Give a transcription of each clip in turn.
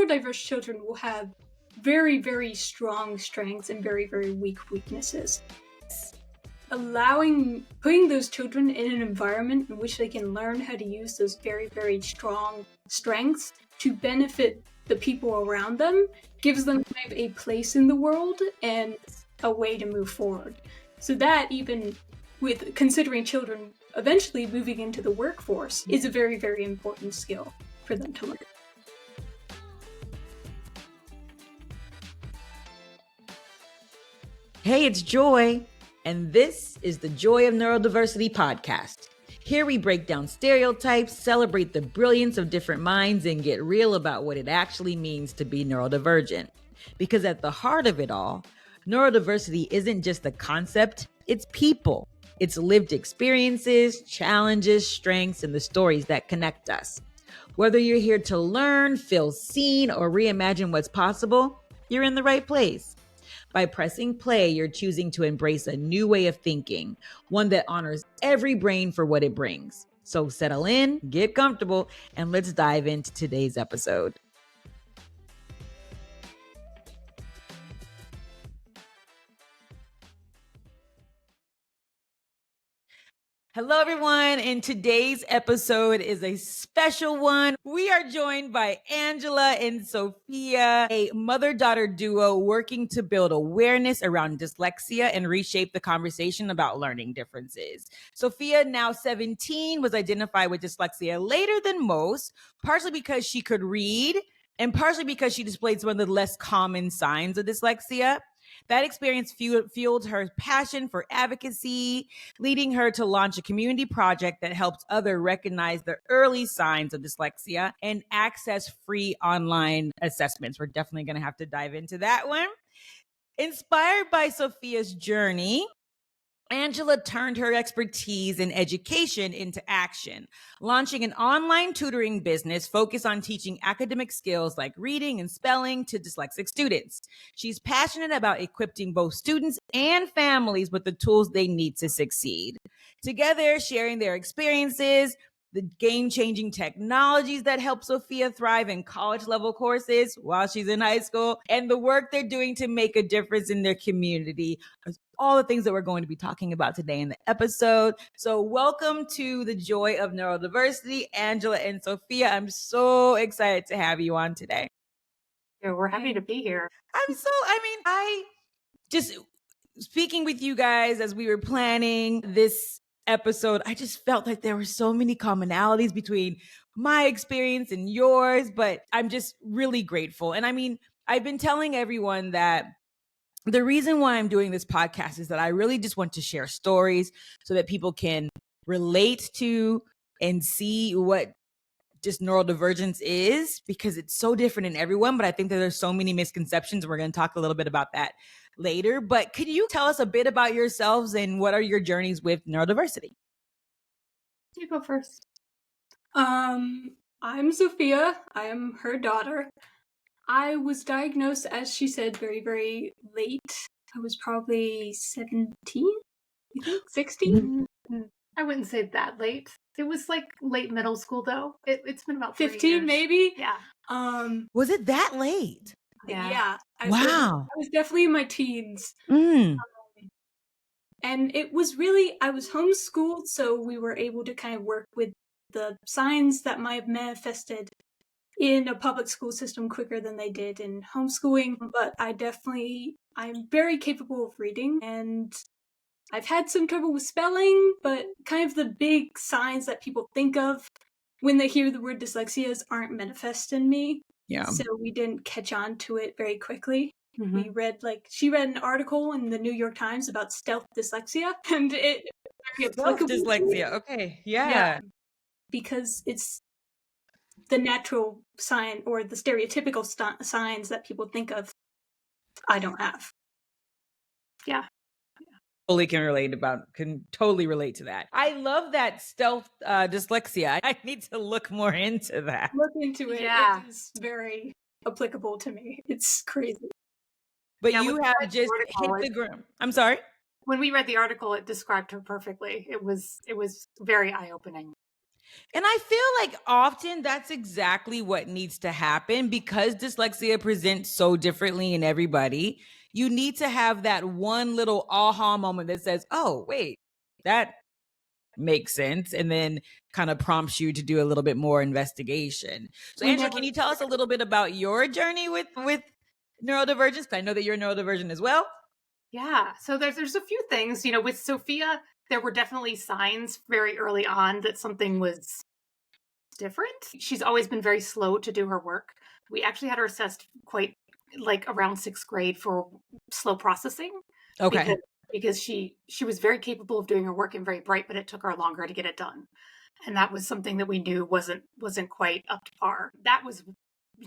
neurodiverse children will have very, very strong strengths and very, very weak weaknesses. Putting those children in an environment in which they can learn how to use those very, very strong strengths to benefit the people around them gives them kind of a place in the world and a way to move forward. So that, even with considering children eventually moving into the workforce, is a very, very important skill for them to learn. Hey, it's Joy, and this is the Joy of Neurodiversity podcast. Here we break down stereotypes, celebrate the brilliance of different minds, and get real about what it actually means to be neurodivergent. Because at the heart of it all, neurodiversity isn't just a concept, it's people. It's lived experiences, challenges, strengths, and the stories that connect us. Whether you're here to learn, feel seen, or reimagine what's possible, you're in the right place. By pressing play, you're choosing to embrace a new way of thinking, one that honors every brain for what it brings. So settle in, get comfortable, and let's dive into today's episode. Hello, everyone. And today's episode is a special one. We are joined by Angela and Sophia, a mother-daughter duo working to build awareness around dyslexia and reshape the conversation about learning differences. Sophia, now 17, was identified with dyslexia later than most, partially because she could read and partially because she displayed some of the less common signs of dyslexia. That experience fueled her passion for advocacy, leading her to launch a community project that helps others recognize the early signs of dyslexia and access free online assessments. We're definitely going to have to dive into that one. Inspired by Sophia's journey, Angela turned her expertise in education into action, launching an online tutoring business focused on teaching academic skills like reading and spelling to dyslexic students. She's passionate about equipping both students and families with the tools they need to succeed. Together, sharing their experiences, the game-changing technologies that help Sophia thrive in college-level courses while she's in high school, and the work they're doing to make a difference in their community. All the things that we're going to be talking about today in the episode. So welcome to the Joy of Neurodiversity, Angela and Sophia. I'm so excited to have you on today. Yeah, we're happy to be here. I just speaking with you guys as we were planning this episode, I just felt like there were so many commonalities between my experience and yours, but I'm just really grateful. And I mean, I've been telling everyone that the reason why I'm doing this podcast is that I really just want to share stories so that people can relate to and see what just neurodivergence is, because it's so different in everyone. But I think that there's so many misconceptions. We're going to talk a little bit about that later. But could you tell us a bit about yourselves and what are your journeys with neurodiversity? You go first. I'm Sophia. I am her daughter. I was diagnosed, as she said, very, very late. I was probably 17, you think? 16? I wouldn't say that late. It was like late middle school, though. It's been about 15, years. maybe? Yeah. Was it that late? Yeah. Wow. I was definitely in my teens. Mm. And it was really, I was homeschooled, so we were able to kind of work with the signs that might have manifested in a public school system quicker than they did in homeschooling. But I'm very capable of reading, and I've had some trouble with spelling, but kind of the big signs that people think of when they hear the word dyslexia aren't manifest in me. Yeah. So we didn't catch on to it very quickly. Mm-hmm. She read an article in the New York Times about stealth dyslexia, and it very Stealth applicable to dyslexia. me. Okay. Yeah. Because it's the natural sign or the stereotypical signs that people think of. I don't have. Yeah. Can totally relate to that. I love that stealth dyslexia. I need to look more into that. Look into it. Yeah. It is very applicable to me. It's crazy. But Yeah, you have just hit the ground. I'm sorry? When we read the article, it described her perfectly. It was very eye-opening. And I feel like often that's exactly what needs to happen because dyslexia presents so differently in everybody. You need to have that one little aha moment that says, oh, wait, that makes sense. And then kind of prompts you to do a little bit more investigation. So, We Angela, never can you tell us a little bit about your journey with neurodivergence? 'Cause I know that you're neurodivergent as well. Yeah. So there's a few things, with Sophia, there were definitely signs very early on that something was different. She's always been very slow to do her work. We actually had her assessed quite like around 6th grade for slow processing Okay. because she was very capable of doing her work and very bright, but it took her longer to get it done. And that was something that we knew wasn't quite up to par. That was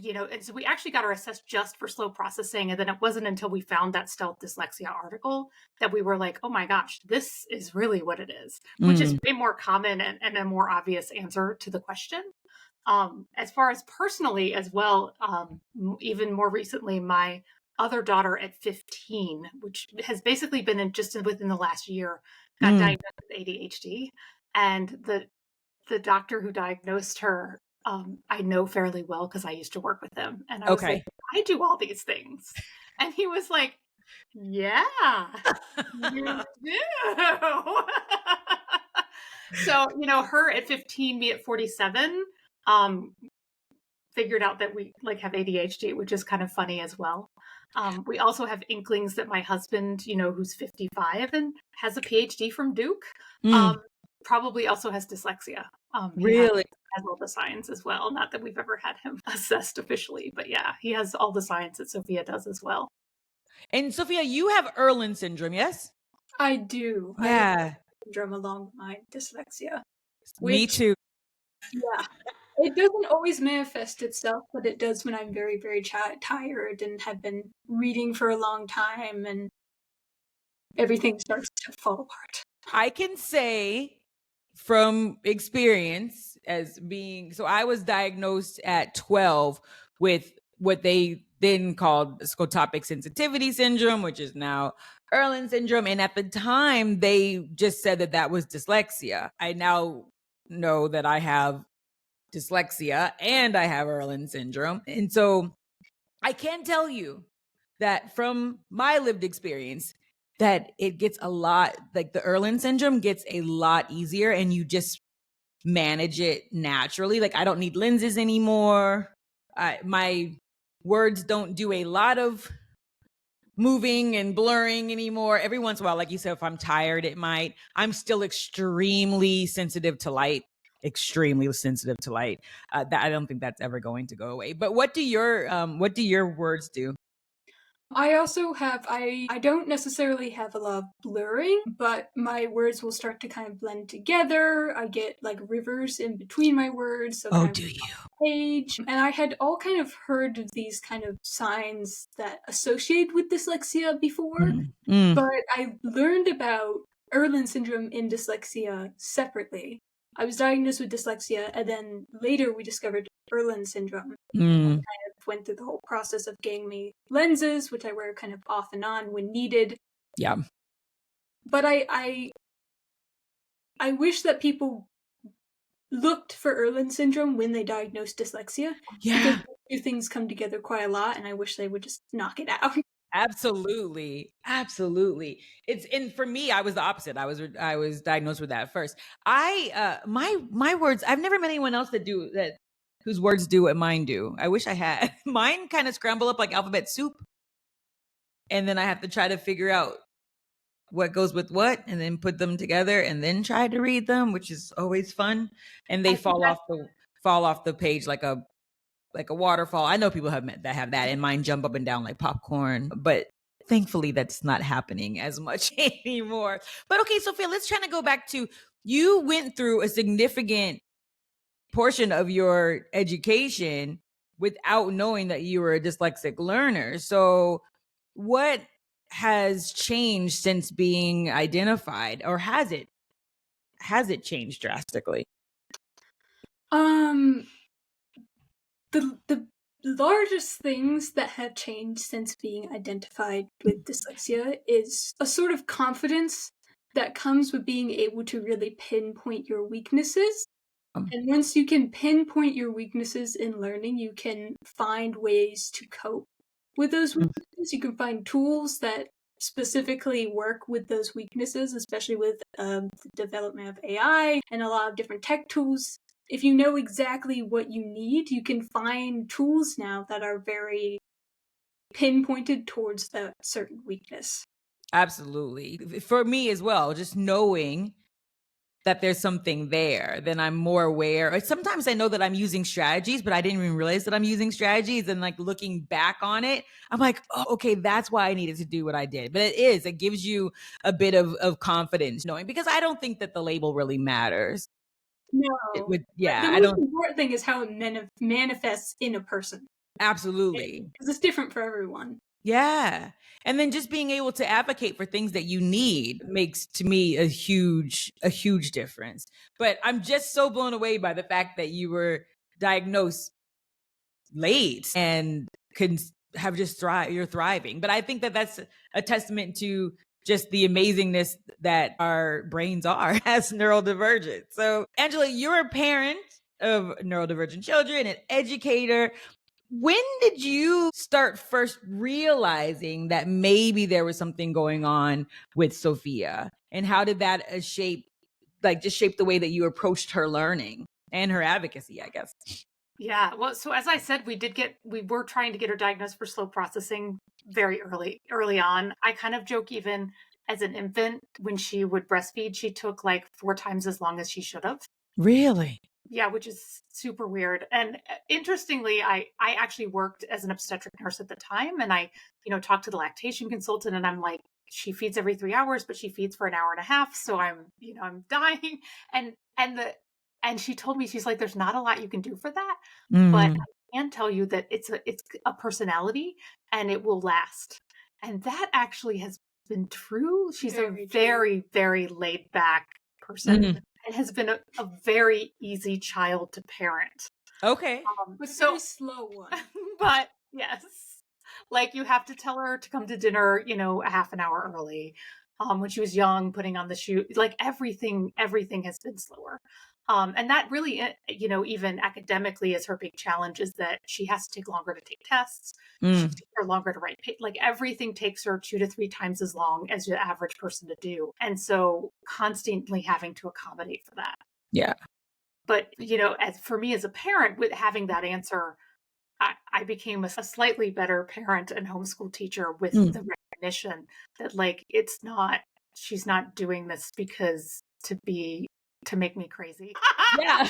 and so we actually got her assessed just for slow processing. And then it wasn't until we found that stealth dyslexia article that we were like, oh my gosh, this is really what it is, which is way more common and a more obvious answer to the question. As far as personally as well, even more recently, my other daughter at 15, which has basically been just within the last year, got diagnosed with ADHD. And the doctor who diagnosed her, I know fairly well because I used to work with him. And I was like, Okay. I do all these things. And he was like, yeah, you do. So, her at 15, me at 47, figured out that we like have ADHD, which is kind of funny as well. We also have inklings that my husband, who's 55 and has a PhD from Duke, probably also has dyslexia. He Really? has all the signs as well. Not that we've ever had him assessed officially, but yeah, he has all the signs that Sophia does as well. And Sophia, you have Irlen syndrome, yes? I do. I have Yeah. syndrome along with my dyslexia. Me Which, too. yeah, it doesn't always manifest itself, but it does when I'm very, very tired and have been reading for a long time and everything starts to fall apart. I can say from experience as being, so I was diagnosed at 12 with what they then called scotopic sensitivity syndrome, which is now Irlen syndrome. And at the time, they just said that that was dyslexia. I now know that I have dyslexia and I have Irlen syndrome. And so I can tell you that from my lived experience, that it gets a lot, like the Irlen syndrome gets a lot easier and you just manage it naturally. Like I don't need lenses anymore. My words don't do a lot of moving and blurring anymore. Every once in a while, like you said, if I'm tired, it might. I'm still extremely sensitive to light. Extremely sensitive to light. That I don't think that's ever going to go away. But what do your words do? I also have, I don't necessarily have a lot of blurring, but my words will start to kind of blend together. I get like rivers in between my words. So Oh, kind do of you? page. And I had all kind of heard of these kind of signs that associate with dyslexia before, but I learned about Irlen syndrome and dyslexia separately. I was diagnosed with dyslexia, and then later we discovered Irlen syndrome. Mm. Went through the whole process of getting me lenses, which I wear kind of off and on when needed. Yeah. But I wish that people looked for Irlen syndrome when they diagnose dyslexia. Yeah. Because two things come together quite a lot, and I wish they would just knock it out. Absolutely. And for me, I was the opposite. I was diagnosed with that first. My words, I've never met anyone else whose words do what mine do. I wish I had. Mine kind of scramble up like alphabet soup. And then I have to try to figure out what goes with what and then put them together and then try to read them, which is always fun. And they fall off the page like a waterfall. I know people have that, and mine jump up and down like popcorn, but thankfully that's not happening as much anymore. But okay, Sophia, let's try to go back to, you went through a significant portion of your education without knowing that you were a dyslexic learner. So what has changed since being identified, or has it changed drastically? The largest things that have changed since being identified with dyslexia is a sort of confidence that comes with being able to really pinpoint your weaknesses. And once you can pinpoint your weaknesses in learning, you can find ways to cope with those weaknesses. You can find tools that specifically work with those weaknesses, especially with the development of AI and a lot of different tech tools. If you know exactly what you need, you can find tools now that are very pinpointed towards that certain weakness. Absolutely. For me as well, just knowing that there's something there, then I'm more aware. Sometimes I know that I'm using strategies, but I didn't even realize that I'm using strategies. And like looking back on it, I'm like, oh, okay, that's why I needed to do what I did. But it gives you a bit of confidence knowing, because I don't think that the label really matters. No. Yeah, the I most don't. important thing is how it manifests in a person. Absolutely. Because it's different for everyone. Yeah. And then just being able to advocate for things that you need makes, to me, a huge difference. But I'm just so blown away by the fact that you were diagnosed late and could have just you're thriving. But I think that that's a testament to just the amazingness that our brains are as neurodivergent. So, Angela, you're a parent of neurodivergent children, an educator. When did you start first realizing that maybe there was something going on with Sophia? And how did that shape the way that you approached her learning and her advocacy, I guess? Yeah, well, so as I said, we were trying to get her diagnosed for slow processing very early on. I kind of joke, even as an infant, when she would breastfeed, she took like 4 times as long as she should have. Really? Yeah, which is super weird. And interestingly, I actually worked as an obstetric nurse at the time, and I, talked to the lactation consultant, and I'm like, she feeds every 3 hours, but she feeds for an hour and a half, so I'm dying. And she told me, she's like, there's not a lot you can do for that, but I can tell you that it's a personality, and it will last. And that actually has been true. She's a very, very laid back person. And has been a very easy child to parent. Okay. But so slow one. But yes, like you have to tell her to come to dinner, a half an hour early. When she was young, putting on the shoe, like everything has been slower. And that really, even academically is her big challenge, is that she has to take longer to take tests. She takes her longer to write. Like everything takes her 2 to 3 times as long as the average person to do. And so constantly having to accommodate for that. Yeah. But, as for me as a parent, with having that answer, I became a slightly better parent and homeschool teacher with the recognition that like, she's not doing this because to make me crazy. Yeah.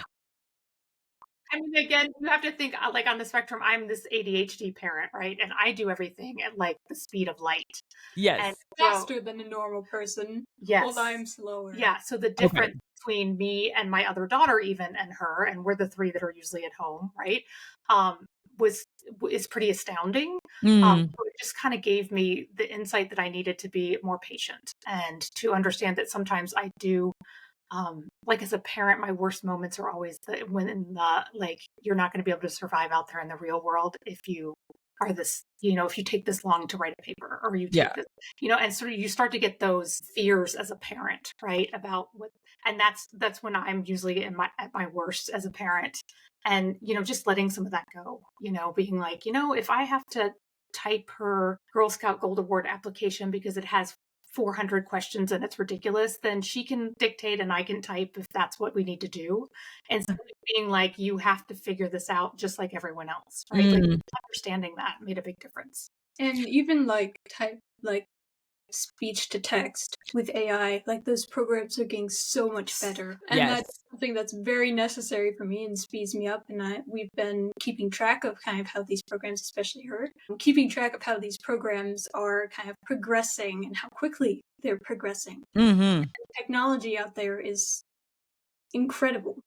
I mean, again, you have to think like on the spectrum, I'm this ADHD parent, right? And I do everything at like the speed of light. Yes. And faster than a normal person. Yes. Well, I'm slower. Yeah. So the difference between me and my other daughter, even, and her, and we're the 3 that are usually at home, right? Is pretty astounding. So it just kind of gave me the insight that I needed to be more patient and to understand that sometimes I do, like as a parent, my worst moments are always when like you're not going to be able to survive out there in the real world if you are this, if you take this long to write a paper, or you take this, and sort of you start to get those fears as a parent, right? About what, and that's when I'm usually at my worst as a parent. And, just letting some of that go, being like, if I have to type her Girl Scout Gold Award application because it has 400 questions and it's ridiculous, then she can dictate and I can type if that's what we need to do. And so being like, you have to figure this out just like everyone else, right? Like understanding that made a big difference. And even like speech to text with AI, like those programs are getting so much better. And that's something that's very necessary for me and speeds me up. And we've been keeping track of kind of how these programs, especially her, keeping track of how these programs are kind of progressing and how quickly they're progressing. The technology out there is incredible.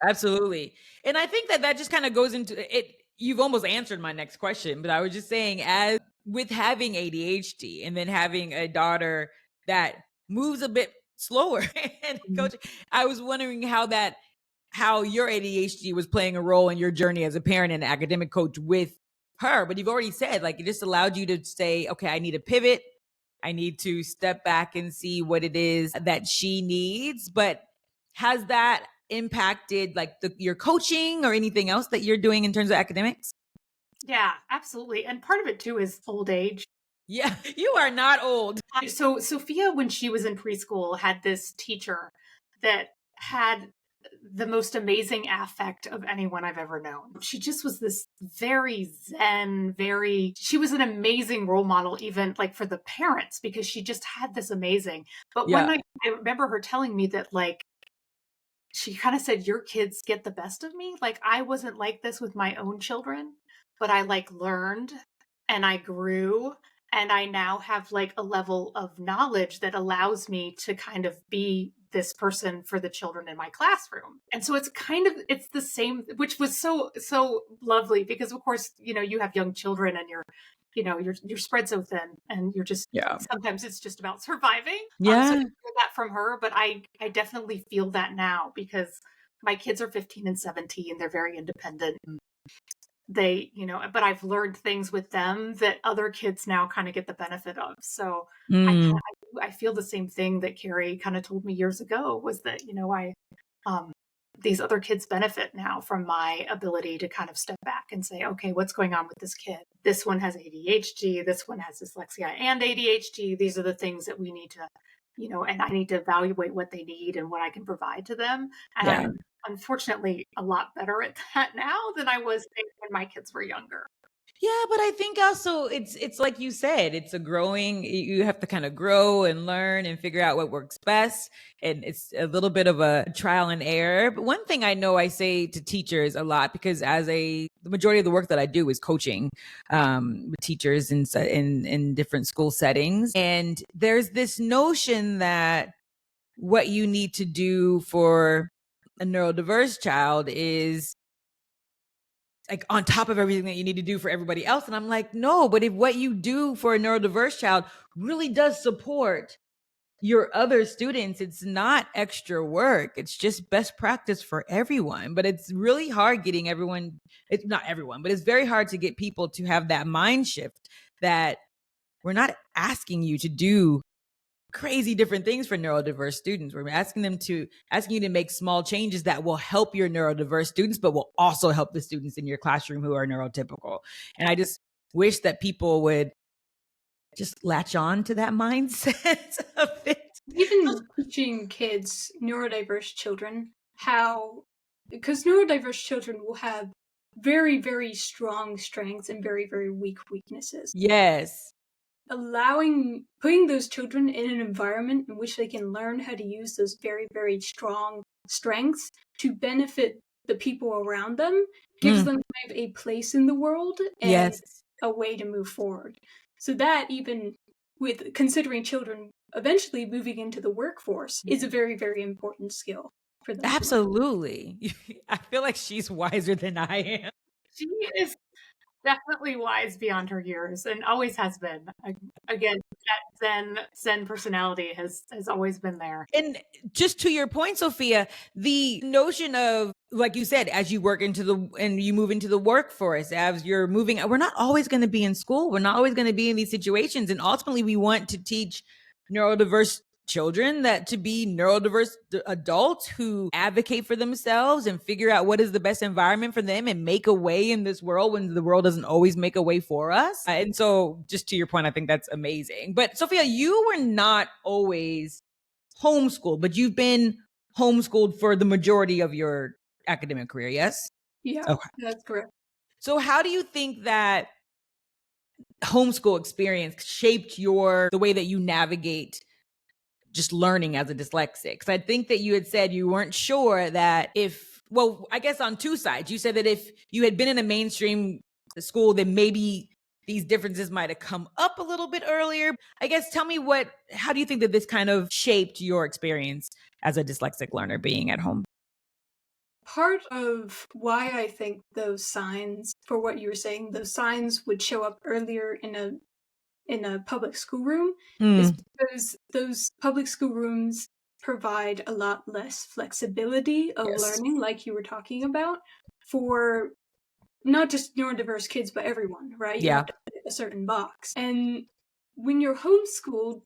Absolutely. And I think that just kind of goes into it. You've almost answered my next question, but I was just saying, as with having ADHD and then having a daughter that moves a bit slower and coach, I was wondering how your ADHD was playing a role in your journey as a parent and academic coach with her. But you've already said, like, it just allowed you to say, okay, I need a pivot. I need to step back and see what it is that she needs. But has that impacted like your coaching or anything else that you're doing in terms of academics? Yeah, absolutely. And part of it too is old age. Yeah, you are not old. So Sophia, when she was in preschool, had this teacher that had the most amazing affect of anyone I've ever known. She just was this very zen, she was an amazing role model, even like for the parents, because she just had this amazing. But one Yeah. night I remember her telling me that like, she kind of said, your kids get the best of me. Like I wasn't like this with my own children, but I like learned and I grew and I now have like a level of knowledge that allows me to kind of be this person for the children in my classroom. And so it's the same, which was so lovely because of course, you know, you have young children and you're spread so thin and you're just, sometimes it's just about surviving. So I feel that from her, but I definitely feel that now because my kids are 15 and 17. They're very independent. They, but I've learned things with them that other kids now kind of get the benefit of. So I feel the same thing that Carrie kind of told me years ago was that, these other kids benefit now from my ability to kind of step back and say, okay, what's going on with this kid? This one has ADHD. This one has dyslexia and ADHD. These are the things that we need to, and I need to evaluate what they need and what I can provide to them. And I'm unfortunately a lot better at that now than I was when my kids were younger. Yeah, but I think also it's like you said, it's you have to kind of grow and learn and figure out what works best. And it's a little bit of a trial and error. But one thing I know I say to teachers a lot, because the majority of the work that I do is coaching with teachers in different school settings. And there's this notion that what you need to do for a neurodiverse child is like on top of everything that you need to do for everybody else. And I'm like, no, but if what you do for a neurodiverse child really does support your other students, it's not extra work. It's just best practice for everyone. But it's really hard getting everyone, it's not everyone, but it's very hard to get people to have that mind shift that we're not asking you to do crazy different things for neurodiverse students. We're asking you to make small changes that will help your neurodiverse students, but will also help the students in your classroom who are neurotypical. And I just wish that people would just latch on to that mindset of it. Even teaching kids, neurodiverse children, because neurodiverse children will have very, very strong strengths and very, very weak weaknesses. Yes. Putting those children in an environment in which they can learn how to use those very, very strong strengths to benefit the people around them gives them kind of a place in the world and a way to move forward. So that, even with considering children eventually moving into the workforce, is a very, very important skill for them. Absolutely. I feel like she's wiser than I am. She is definitely wise beyond her years and always has been. Again, that Zen personality has always been there. And just to your point, Sophia, the notion of, like you said, as you you move into the workforce, as you're moving, we're not always going to be in school. We're not always going to be in these situations. And ultimately, we want to teach neurodiverse children to be neurodiverse adults who advocate for themselves and figure out what is the best environment for them and make a way in this world when the world doesn't always make a way for us. And so just to your point, I think that's amazing. But Sophia, you were not always homeschooled, but you've been homeschooled for the majority of your academic career, yes? Yeah, okay. That's correct. So how do you think that homeschool experience shaped the way that you navigate just learning as a dyslexic? Because I think that you had said you weren't sure that I guess on two sides. You said that if you had been in a mainstream school, then maybe these differences might have come up a little bit earlier. I guess tell me how do you think that this kind of shaped your experience as a dyslexic learner being at home? Part of why I think those signs, for what you were saying, those signs would show up earlier in a public school room is because those public school rooms provide a lot less flexibility of learning, like you were talking about, for not just neurodiverse kids, but everyone, right? You have to fit a certain box. And when you're homeschooled,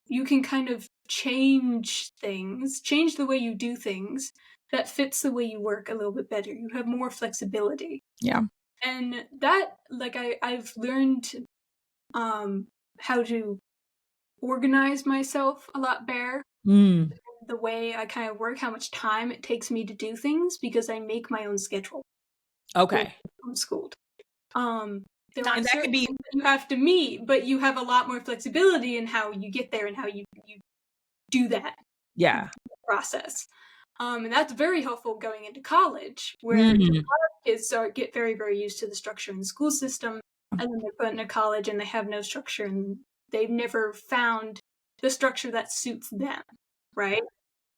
you can kind of change the way you do things that fits the way you work a little bit better. You have more flexibility. Yeah. And that, like, I've learned how to organize myself a lot better. Mm. The way I kind of work, how much time it takes me to do things, because I make my own schedule. Okay. I'm homeschooled. There And are that certain could be- things that you have to meet, but you have a lot more flexibility in how you get there and how you do that Yeah. process. And that's very helpful going into college, where a Mm. lot of kids get very, very used to the structure in the school system, and then they're put into college and they have no structure, and they've never found the structure that suits them, right?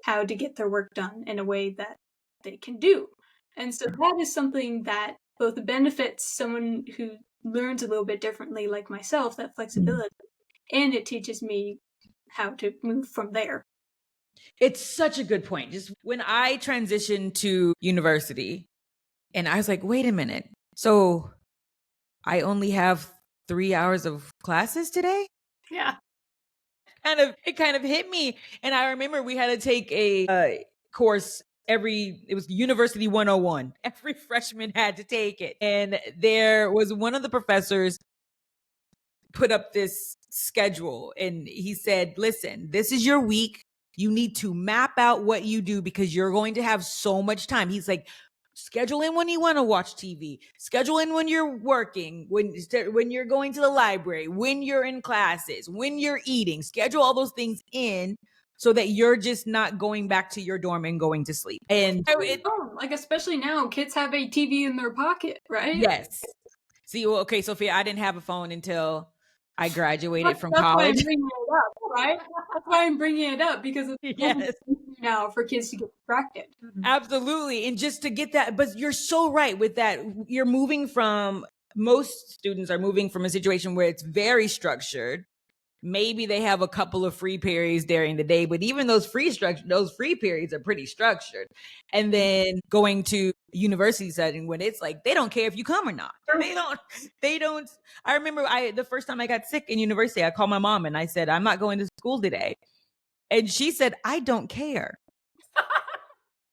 How to get their work done in a way that they can do. And so that is something that both benefits someone who learns a little bit differently, like myself, that flexibility, and it teaches me how to move from there. It's such a good point. Just when I transitioned to university, and I was like, wait a minute. So I only have 3 hours of classes today? Yeah. It kind of hit me. And I remember we had to take a course it was University 101. Every freshman had to take it. And there was one of the professors put up this schedule, and he said, listen, this is your week. You need to map out what you do because you're going to have so much time. He's like, schedule in when you want to watch TV, schedule in when you're working, when you're going to the library, when you're in classes, when you're eating, schedule all those things in so that you're just not going back to your dorm and going to sleep. And like, especially now, kids have a TV in their pocket, right? yes. See, well, okay, Sophia, I didn't have a phone until I graduated from That's college. why I'm bringing it up, right? That's why I'm bringing it up, because it's Yes. now for kids to get distracted. Absolutely. And just to get that, but you're so right with that. You're moving from, most students are moving from a situation where it's very structured. Maybe they have a couple of free periods during the day, but even those free periods are pretty structured. And then going to university setting when it's like, they don't care if you come or not. They don't. I remember the first time I got sick in university, I called my mom and I said, I'm not going to school today. And she said, I don't care.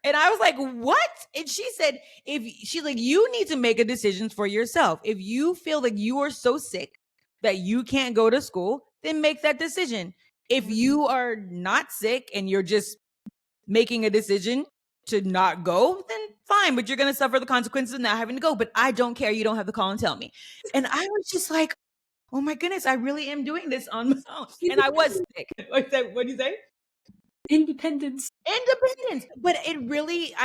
And I was like, what? And she said, you need to make a decision for yourself. If you feel like you are so sick that you can't go to school, then make that decision. If you are not sick and you're just making a decision to not go, then fine, but you're going to suffer the consequences of not having to go. But I don't care. You don't have to call and tell me. And I was just like, oh my goodness, I really am doing this on my own. And I was sick. What do you say? Independence. But it really,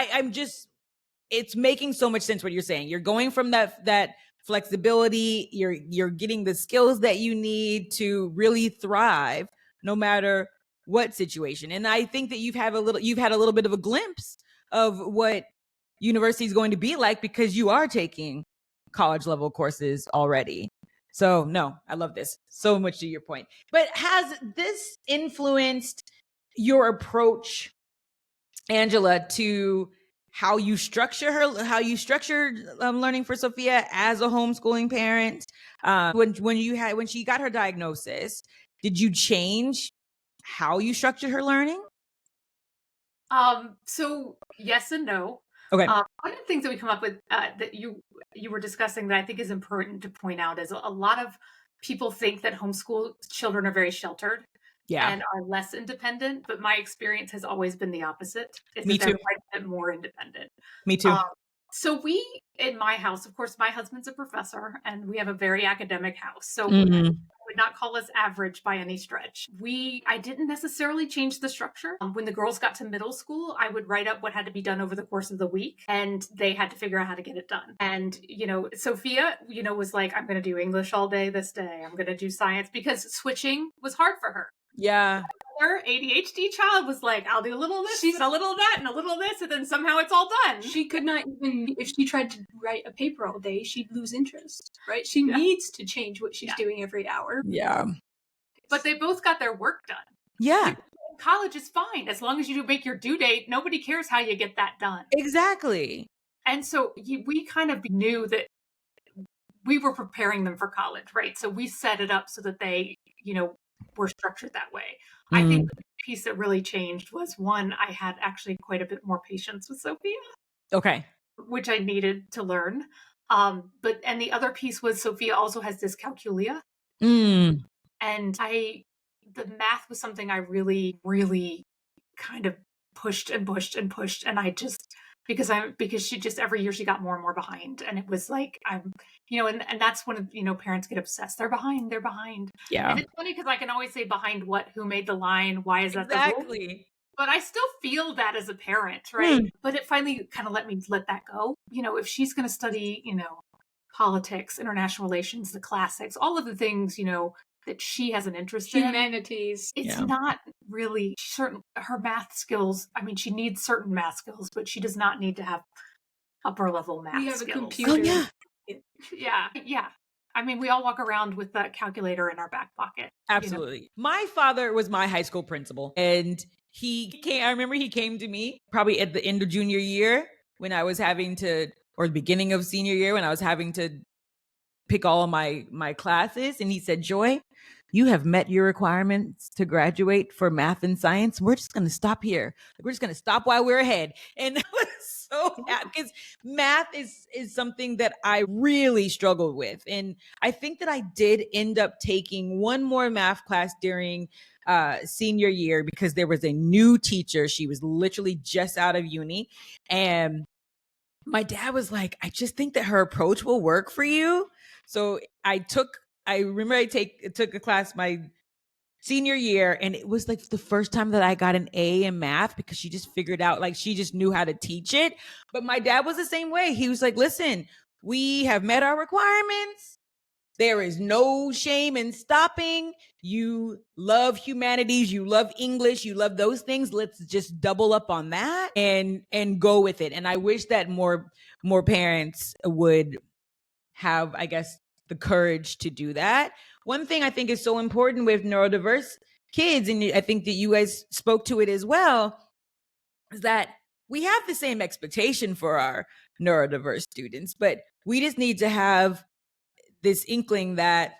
it's making so much sense what you're saying. You're going from that flexibility, you're getting the skills that you need to really thrive no matter what situation. And I think that you've had a little bit of a glimpse of what university is going to be like because you are taking college level courses already. So no, I love this so much, to your point. But has this influenced your approach, Angela, to how you structure learning for Sophia as a homeschooling parent? When she got her diagnosis, did you change how you structured her learning? So yes and no. Okay. One of the things that we come up with that you were discussing that I think is important to point out is a lot of people think that homeschool children are very sheltered. Yeah. And are less independent, but my experience has always been the opposite. Me too. They're quite a bit more independent. Me too. So in my house, of course, my husband's a professor and we have a very academic house. So I would not call us average by any stretch. I didn't necessarily change the structure. When the girls got to middle school, I would write up what had to be done over the course of the week and they had to figure out how to get it done. And, Sophia, was like, I'm going to do English all day this day. I'm going to do science, because switching was hard for her. Yeah. Her ADHD child was like, I'll do a little of this, and a little of that, and a little of this, and then somehow it's all done. She could not even, if she tried to write a paper all day, she'd lose interest, right? She needs to change what she's doing every hour. Yeah. But they both got their work done. Yeah. College is fine. As long as you make your due date, nobody cares how you get that done. Exactly. And so we kind of knew that we were preparing them for college, right? So we set it up so that they, were structured that way. I think the piece that really changed was, one, I had actually quite a bit more patience with Sophia. Okay. Which I needed to learn. And the other piece was Sophia also has dyscalculia. And the math was something I really, really kind of pushed and pushed and pushed. And I just, because she just, every year she got more and more behind. And it was like, and that's when, parents get obsessed. They're behind. Yeah. And it's funny because I can always say behind what, who made the line, why is that the rule? Exactly. But I still feel that as a parent, right? But it finally kind of let that go. If she's going to study, politics, international relations, the classics, all of the things, that she has an interest in. Humanities. It's not really certain, her math skills. I mean, she needs certain math skills, but she does not need to have upper level math skills. We have a computer. Oh, yeah. Yeah. I mean, we all walk around with that calculator in our back pocket. Absolutely. My father was my high school principal, and I remember he came to me probably at the end of junior year when I was having to, or the beginning of senior year when I was having to pick all of my classes. And he said, Joy, you have met your requirements to graduate for math and science. We're just going to stop here. We're just going to stop while we're ahead. And I was so happy because math is something that I really struggled with. And I think that I did end up taking one more math class during senior year because there was a new teacher. She was literally just out of uni. And my dad was like, I just think that her approach will work for you. So I remember I took a class my senior year, and it was like the first time that I got an A in math because she just figured out, like, she just knew how to teach it. But my dad was the same way. He was like, listen, we have met our requirements. There is no shame in stopping. You love humanities, you love English, you love those things. Let's just double up on that and go with it. And I wish that more parents would have, I guess, the courage to do that. One thing I think is so important with neurodiverse kids, and I think that you guys spoke to it as well, is that we have the same expectation for our neurodiverse students, but we just need to have this inkling that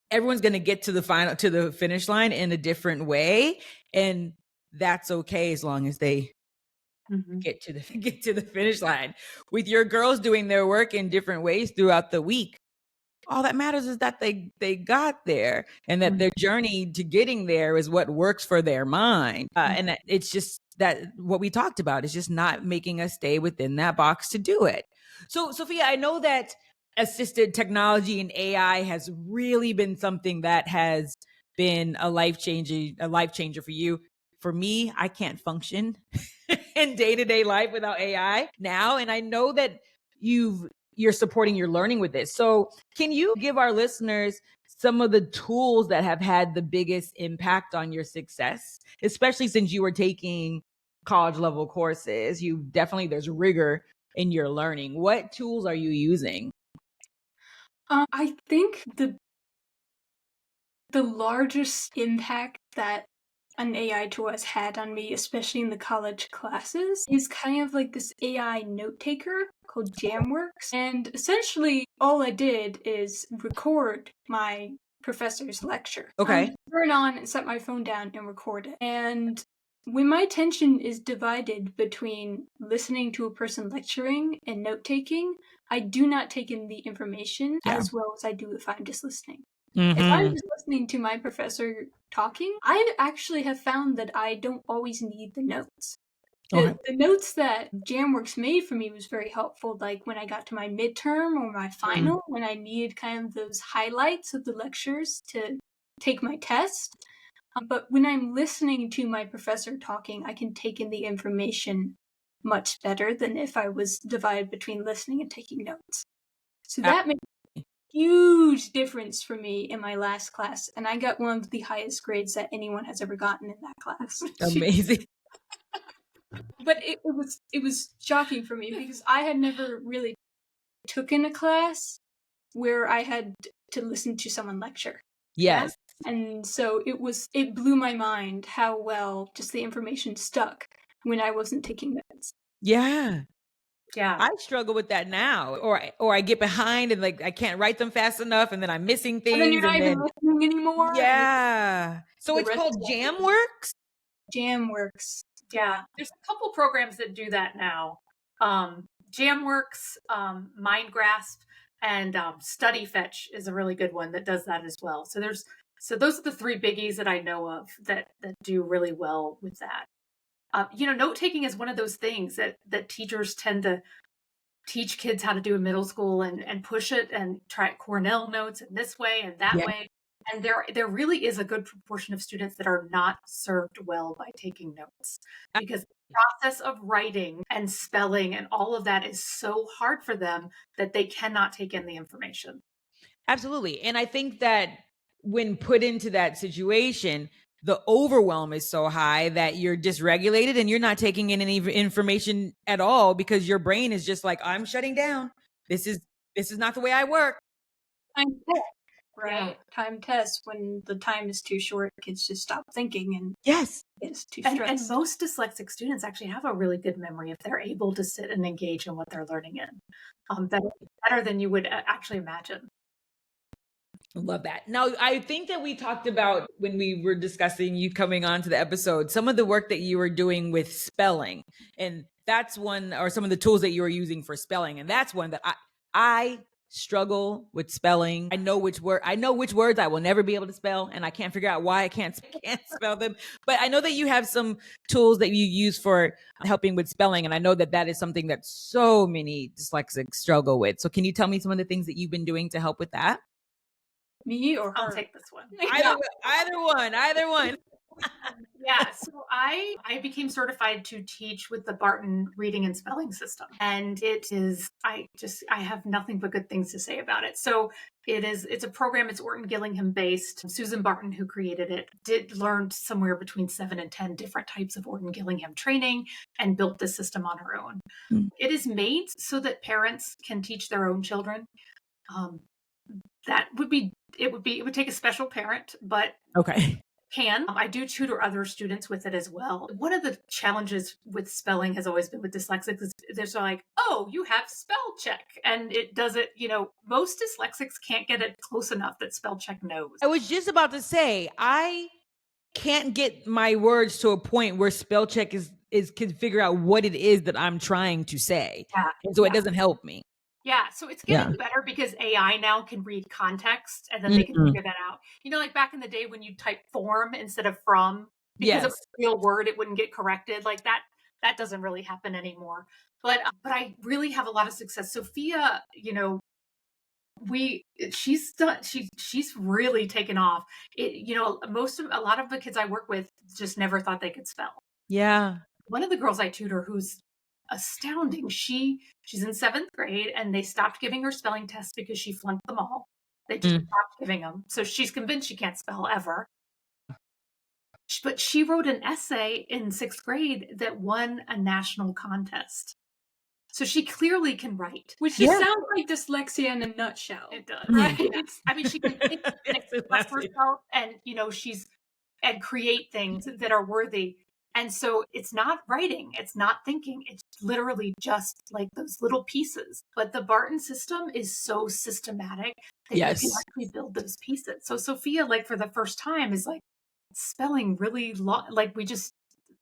everyone's going to get to the finish line in a different way, and that's okay as long as they get to the finish line. With your girls doing their work in different ways throughout the week, all that matters is that they got there, and that their journey to getting there is what works for their mind. And that it's just that what we talked about is just not making us stay within that box to do it. So, Sophia, I know that assisted technology and AI has really been something that has been a life changer for you. For me, I can't function in day-to-day life without AI now. And I know that you're supporting your learning with this. So can you give our listeners some of the tools that have had the biggest impact on your success, especially since you were taking college level courses? There's rigor in your learning. What tools are you using? I think the largest impact that an AI tool has had on me, especially in the college classes, is kind of like this AI note taker called Jamworks. And essentially, all I did is record my professor's lecture. Okay. Turn on and set my phone down and record it. And when my attention is divided between listening to a person lecturing and note taking, I do not take in the information as well as I do if I'm just listening. If I'm just listening to my professor talking, I actually have found that I don't always need the notes. The notes that Jamworks made for me was very helpful, like when I got to my midterm or my final, when I needed kind of those highlights of the lectures to take my test. But when I'm listening to my professor talking, I can take in the information much better than if I was divided between listening and taking notes. So that made huge difference for me in my last class, and I got one of the highest grades that anyone has ever gotten in that class. Amazing. But it was shocking for me because I had never really taken a class where I had to listen to someone lecture. Yes. Yeah? And so it blew my mind how well just the information stuck when I wasn't taking notes. Yeah. Yeah. I struggle with that now, or I get behind and like I can't write them fast enough, and then I'm missing And then things, you're not and even then listening anymore. yeah. So The it's rest called of it. JamWorks. JamWorks. Yeah. There's a couple programs that do that now. JamWorks, MindGrasp, and Study Fetch is a really good one that does that as well. So those are the three biggies that I know of that do really well with that. Note taking is one of those things that teachers tend to teach kids how to do in middle school and push it and try Cornell notes in this way and that Yeah. way. And there really is a good proportion of students that are not served well by taking notes, because the process of writing and spelling and all of that is so hard for them that they cannot take in the information. Absolutely. And I think that when put into that situation, the overwhelm is so high that you're dysregulated and you're not taking in any information at all because your brain is just like, I'm shutting down. This is not the way I work. Time test, right? Yeah. Time test. When the time is too short, kids just stop thinking and Yes. it's too And stressed. most dyslexic students actually have a really good memory if they're able to sit and engage in what they're learning in. Better than you would actually imagine. Love that. Now, I think that we talked about when we were discussing you coming on to the episode, some of the work that you were doing with spelling. And that's one, or some of the tools that you were using for spelling. And that's one that I struggle with spelling. I know which words I will never be able to spell, and I can't figure out why I can't spell them. But I know that you have some tools that you use for helping with spelling, and I know that that is something that so many dyslexics struggle with. So can you tell me some of the things that you've been doing to help with that? Me or her? I'll take this one. Either one. Yeah, so I became certified to teach with the Barton reading and spelling system, and it is I have nothing but good things to say about it. So it's a program. It's Orton Gillingham based. Susan Barton, who created it, learned somewhere between 7 and 10 different types of Orton Gillingham training and built this system on her own. It is made so that parents can teach their own children. It would take a special parent, but Okay. I do tutor other students with it as well. One of the challenges with spelling has always been with dyslexics is they're so like, oh, you have spell check. And it does it, most dyslexics can't get it close enough that spell check knows. I was just about to say, I can't get my words to a point where spell check can figure out what it is that I'm trying to say. Yeah. And so it doesn't help me. Yeah, so it's getting better because AI now can read context and then they can figure that out. Like back in the day when you type form instead of from, because it was a real word, it wouldn't get corrected. Like that doesn't really happen anymore. But I really have a lot of success. Sophia, she's really taken off. A lot of the kids I work with just never thought they could spell. Yeah. One of the girls I tutor who's astounding. She's in 7th grade and they stopped giving her spelling tests because she flunked them all. They just stopped giving them. So she's convinced she can't spell ever. But she wrote an essay in 6th grade that won a national contest. So she clearly can write. Which just sounds like dyslexia in a nutshell. It does. Right? She can think and express herself and, and create things that are worthy. And so it's not writing, it's not thinking, it's literally just like those little pieces. But the Barton system is so systematic that you can actually build those pieces. So Sophia, like for the first time, is like spelling really long, like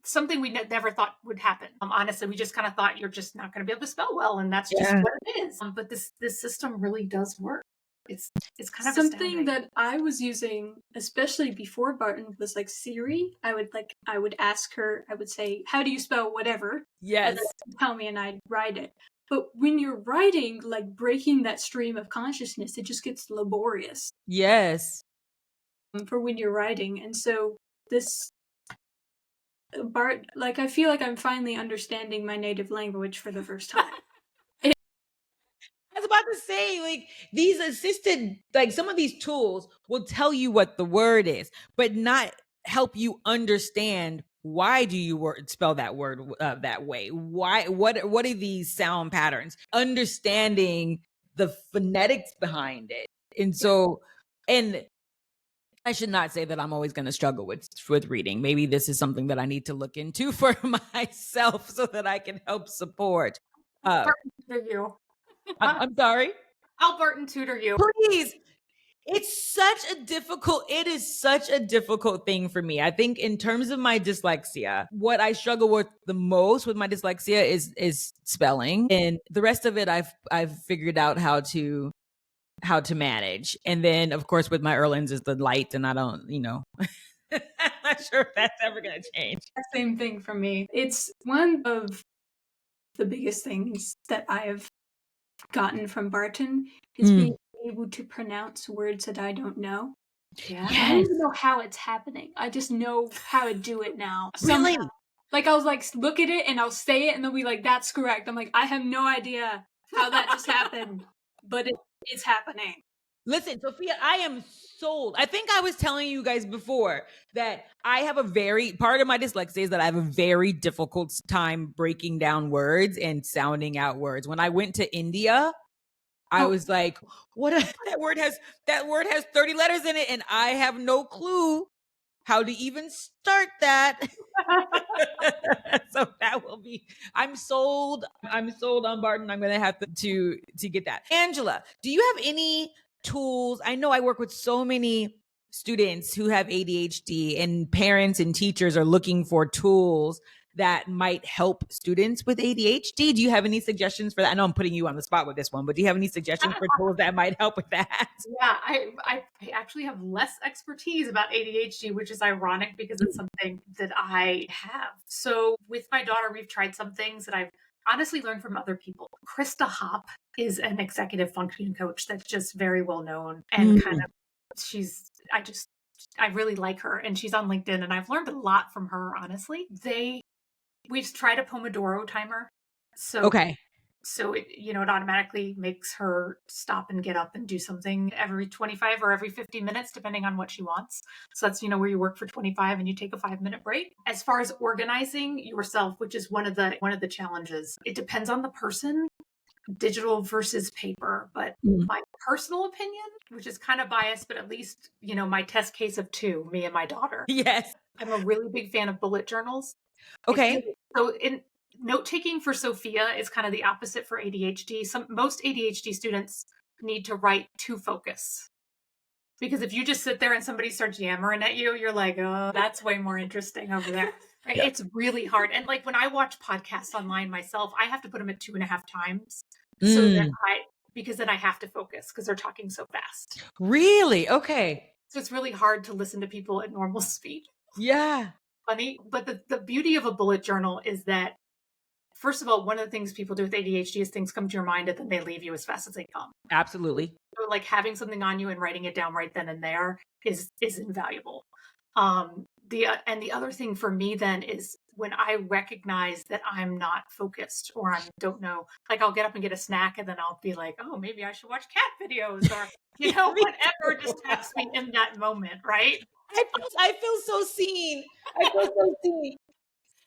something we never thought would happen. Honestly, we just kind of thought you're just not going to be able to spell well, and that's just what it is. But this system really does work. It's kind of something astounding. that I was using, especially before Barton, was like Siri. I would ask her. I would say, "How do you spell whatever?" Yes. And then she'd tell me, and I'd write it. But when you're writing, like breaking that stream of consciousness, it just gets laborious. Yes. For when you're writing, and so this I feel like I'm finally understanding my native language for the first time. I was about to say, like, these assisted, like some of these tools will tell you what the word is, but not help you understand why do you spell that word that way? Why? What are these sound patterns? Understanding the phonetics behind it. And so, and I should not say that I'm always going to struggle with reading. Maybe this is something that I need to look into for myself so that I can help support. Barton tutor you. I'm sorry. I'll Barton tutor you. Please. It is such a difficult thing for me. I think in terms of my dyslexia, what I struggle with the most with my dyslexia is spelling. And the rest of it I've figured out how to manage. And then of course with my Irlen's is the light, and I don't, I'm not sure if that's ever gonna change. Same thing for me. It's one of the biggest things that I've gotten from Barton is being able to pronounce words that I don't know. Yeah. I don't even know how it's happening. I just know how to do it now. Really? Somehow. Like I'll like look at it and I'll say it and they'll be like, "That's correct." I'm like, I have no idea how that just happened, but it's happening. Listen, Sophia, I am sold. I think I was telling you guys before that I have part of my dyslexia is that I have a very difficult time breaking down words and sounding out words. When I went to India, I was like, that word has 30 letters in it, and I have no clue how to even start that. So that will be, I'm sold on Barton. I'm going to have to get that. Angela, do you have any tools? I know I work with so many students who have ADHD, and parents and teachers are looking for tools that might help students with ADHD. Do you have any suggestions for that? I know I'm putting you on the spot with this one, but do you have any suggestions for tools that might help with that? Yeah, I actually have less expertise about ADHD, which is ironic because it's something that I have. So with my daughter, we've tried some things that I've honestly learned from other people. Krista Hopp is an executive functioning coach that's just very well known, and I really like her, and she's on LinkedIn, and I've learned a lot from her, honestly. We've tried a Pomodoro timer. So it automatically makes her stop and get up and do something every 25 or every 50 minutes, depending on what she wants. So that's, where you work for 25 and you take a 5-minute break. As far as organizing yourself, which is one of the challenges, it depends on the person, digital versus paper. But my personal opinion, which is kind of biased, but at least, my test case of 2, me and my daughter. Yes. I'm a really big fan of bullet journals. Okay. So in note-taking for Sophia is kind of the opposite for ADHD. Most ADHD students need to write to focus. Because if you just sit there and somebody starts yammering at you, you're like, oh, that's way more interesting over there. Right? Yeah. It's really hard. And like when I watch podcasts online myself, I have to put them at 2.5 times. Because then I have to focus because they're talking so fast. Really? Okay. So it's really hard to listen to people at normal speed. Yeah. Funny. But the beauty of a bullet journal is that, first of all, one of the things people do with ADHD is things come to your mind and then they leave you as fast as they come. Absolutely. So like having something on you and writing it down right then and there is invaluable. The other thing for me then is when I recognize that I'm not focused or I don't know, like I'll get up and get a snack and then I'll be like, oh, maybe I should watch cat videos or, whatever just taps me in that moment, right? I feel so seen.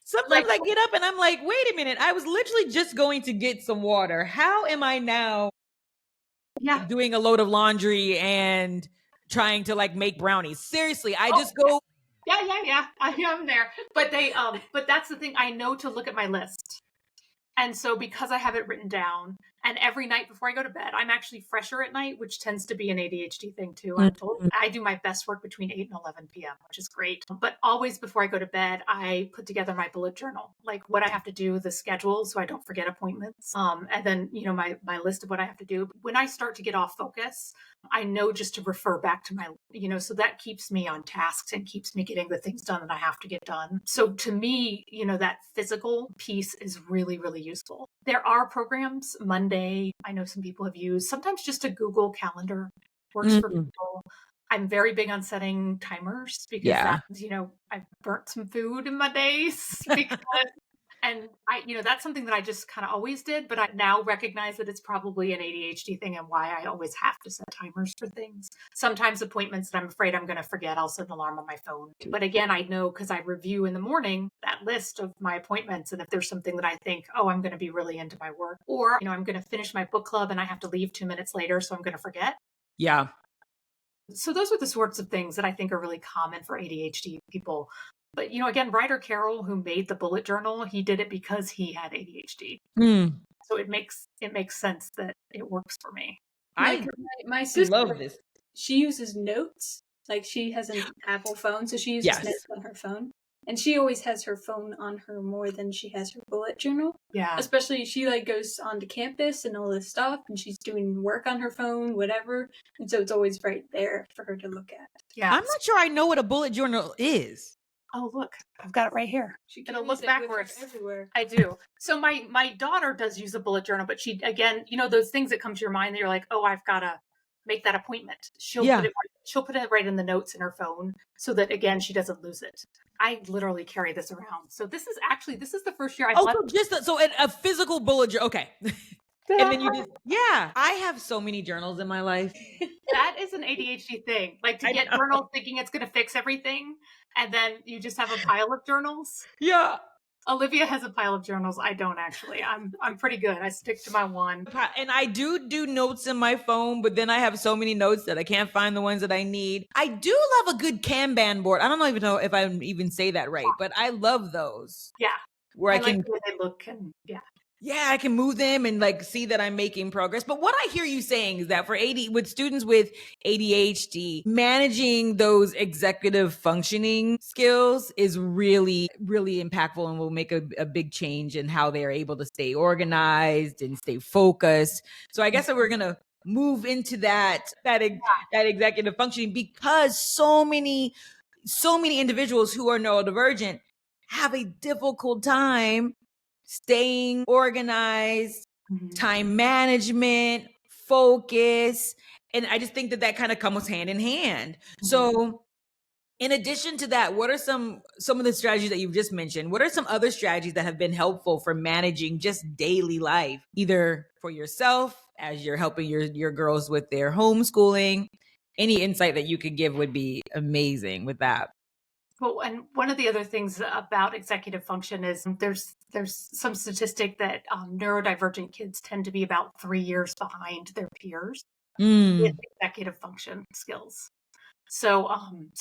Sometimes I get up and I'm like, wait a minute, I was literally just going to get some water. How am I now doing a load of laundry and trying to make brownies? Seriously, I just go. Yeah. I am there. But but that's the thing. I know to look at my list. And so because I have it written down, and every night before I go to bed, I'm actually fresher at night, which tends to be an ADHD thing too. I'm told I do my best work between 8 and 11 p.m., which is great. But always before I go to bed, I put together my bullet journal, like what I have to do, the schedule, so I don't forget appointments. And then, my list of what I have to do. When I start to get off focus, I know just to refer back to my, so that keeps me on tasks and keeps me getting the things done that I have to get done. So to me, that physical piece is really, really useful. There are programs, Monday, I know some people have used, sometimes just a Google Calendar works for people. I'm very big on setting timers because I've burnt some food in my days because and that's something that I just kind of always did, but I now recognize that it's probably an ADHD thing and why I always have to set timers for things. Sometimes appointments that I'm afraid I'm going to forget, I'll set an alarm on my phone. But again, I know because I review in the morning that list of my appointments. And if there's something that I think, oh, I'm going to be really into my work, or, I'm going to finish my book club and I have to leave 2 minutes later, so I'm going to forget. Yeah. So those are the sorts of things that I think are really common for ADHD people. But, again, Ryder Carroll, who made the bullet journal, he did it because he had ADHD. So it makes sense that it works for me. Like I my sister, love this. she uses notes. Like she has an Apple phone, so she uses Yes. notes on her phone. And she always has her phone on her more than she has her bullet journal. Yeah. Especially she like goes onto campus and all this stuff, and she's doing work on her phone, whatever. And so it's always right there for her to look at. Yeah. I'm not sure I know what a bullet journal is. Oh, look, I've got it right here. It'll look backwards. Everywhere. I do. So my daughter does use a bullet journal, but she, again, those things that come to your mind that you're like, oh, I've got to make that appointment. She'll put it right in the notes in her phone so that, again, she doesn't lose it. I literally carry this around. So this is the first year I've a physical bullet journal. Okay. And then I have so many journals in my life. That is an ADHD thing. Like to get journals thinking it's going to fix everything. And then you just have a pile of journals. Yeah. Olivia has a pile of journals. I don't actually. I'm pretty good. I stick to my one. And I do notes in my phone, but then I have so many notes that I can't find the ones that I need. I do love a good Kanban board. I don't even know if I even say that right, but I love those. Yeah. Where I can like the way they look and I can move them and like see that I'm making progress. But what I hear you saying is that for with students with ADHD, managing those executive functioning skills is really, really impactful and will make a big change in how they are able to stay organized and stay focused. So I guess that we're going to move into that executive functioning, because so many individuals who are neurodivergent have a difficult time staying organized, time management, focus. And I just think that kind of comes hand in hand. So in addition to that, what are some of the strategies that you've just mentioned? What are some other strategies that have been helpful for managing just daily life, either for yourself as you're helping your girls with their homeschooling? Any insight that you could give would be amazing with that. Well, and one of the other things about executive function is there's some statistic that neurodivergent kids tend to be about 3 years behind their peers with executive function skills. So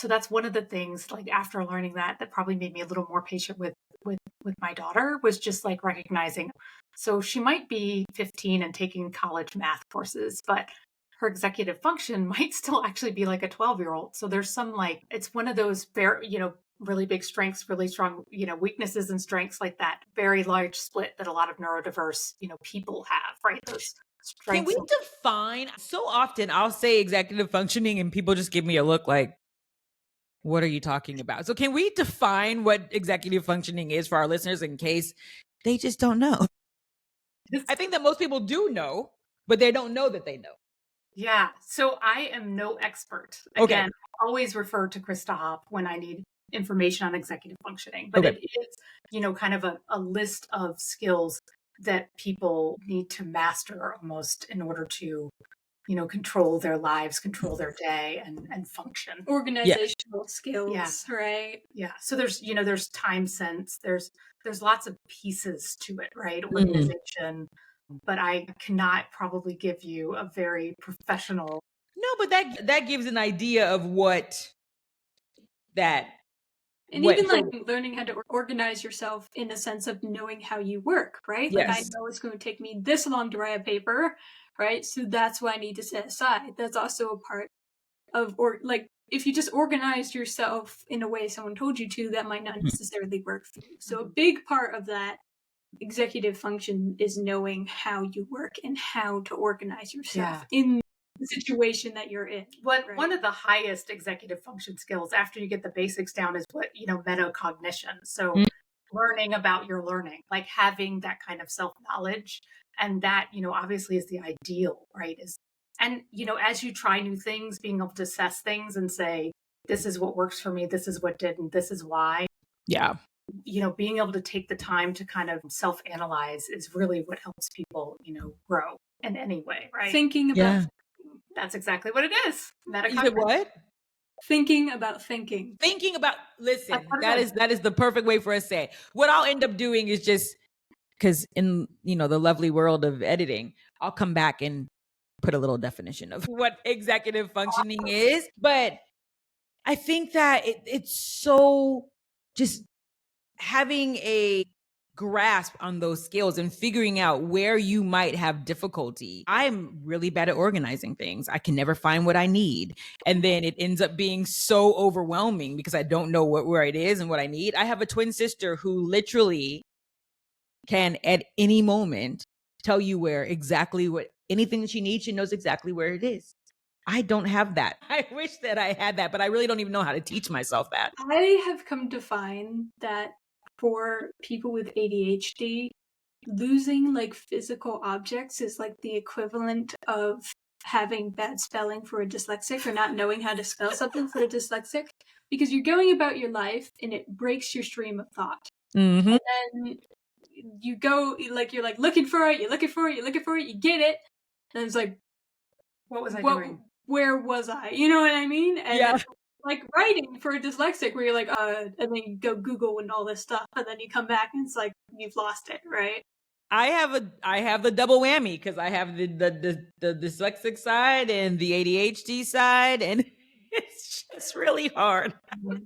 that's one of the things, like after learning that probably made me a little more patient with my daughter, was just like recognizing, so she might be 15 and taking college math courses, but her executive function might still actually be like a 12-year-old. So there's some it's one of those very, really big strengths, really strong, weaknesses and strengths, like that very large split that a lot of neurodiverse, people have, right? Those strengths. Can we define? So often I'll say executive functioning and people just give me a look like, what are you talking about? So can we define what executive functioning is for our listeners in case they just don't know? I think that most people do know, but they don't know that they know. Yeah. So I am no expert. Again, I always refer to Krista Hopp when I need information on executive functioning. But it is, kind of a list of skills that people need to master almost in order to, control their lives, control their day and function. Organizational skills, right? Yeah. So there's time sense, there's lots of pieces to it, right? Organization. But I cannot probably give you a very professional. No, but that gives an idea of what that. And even like learning how to organize yourself in the sense of knowing how you work, right? Yes. Like I know it's going to take me this long to write a paper, right? So that's what I need to set aside. That's also a part of, or like if you just organized yourself in a way someone told you to, that might not necessarily work for you. So a big part of that executive function is knowing how you work and how to organize yourself in the situation that you're in. One of the highest executive function skills after you get the basics down is what, metacognition. So learning about your learning, like having that kind of self-knowledge, and that, obviously is the ideal, right? And as you try new things, being able to assess things and say, this is what works for me, this is what didn't, this is why. Yeah. Being able to take the time to kind of self-analyze is really what helps people, grow in any way, right? Thinking about that's exactly what it is. You said what? Thinking about thinking. Thinking about, listen, that is the perfect way for us to say it. What I'll end up doing is just, because in, the lovely world of editing, I'll come back and put a little definition of what executive functioning is. But I think that it's so just having a grasp on those skills and figuring out where you might have difficulty. I'm really bad at organizing things. I can never find what I need. And then it ends up being so overwhelming because I don't know where it is and what I need. I have a twin sister who literally can at any moment tell you where exactly what anything that she needs, she knows exactly where it is. I don't have that. I wish that I had that, but I really don't even know how to teach myself that. I have come to find that for people with ADHD, losing like physical objects is like the equivalent of having bad spelling for a dyslexic or not knowing how to spell something for a dyslexic, because you're going about your life and it breaks your stream of thought. Mm-hmm. And then you go, like, you're like looking for it, you get it, and it's like, what was I doing? Where was I? You know what I mean? And Yeah. like writing for a dyslexic where you're like, and then you go Google and all this stuff, and then you come back and it's like, you've lost it, right? I have the double whammy because I have the dyslexic side and the ADHD side, and it's just really hard. Mm-hmm.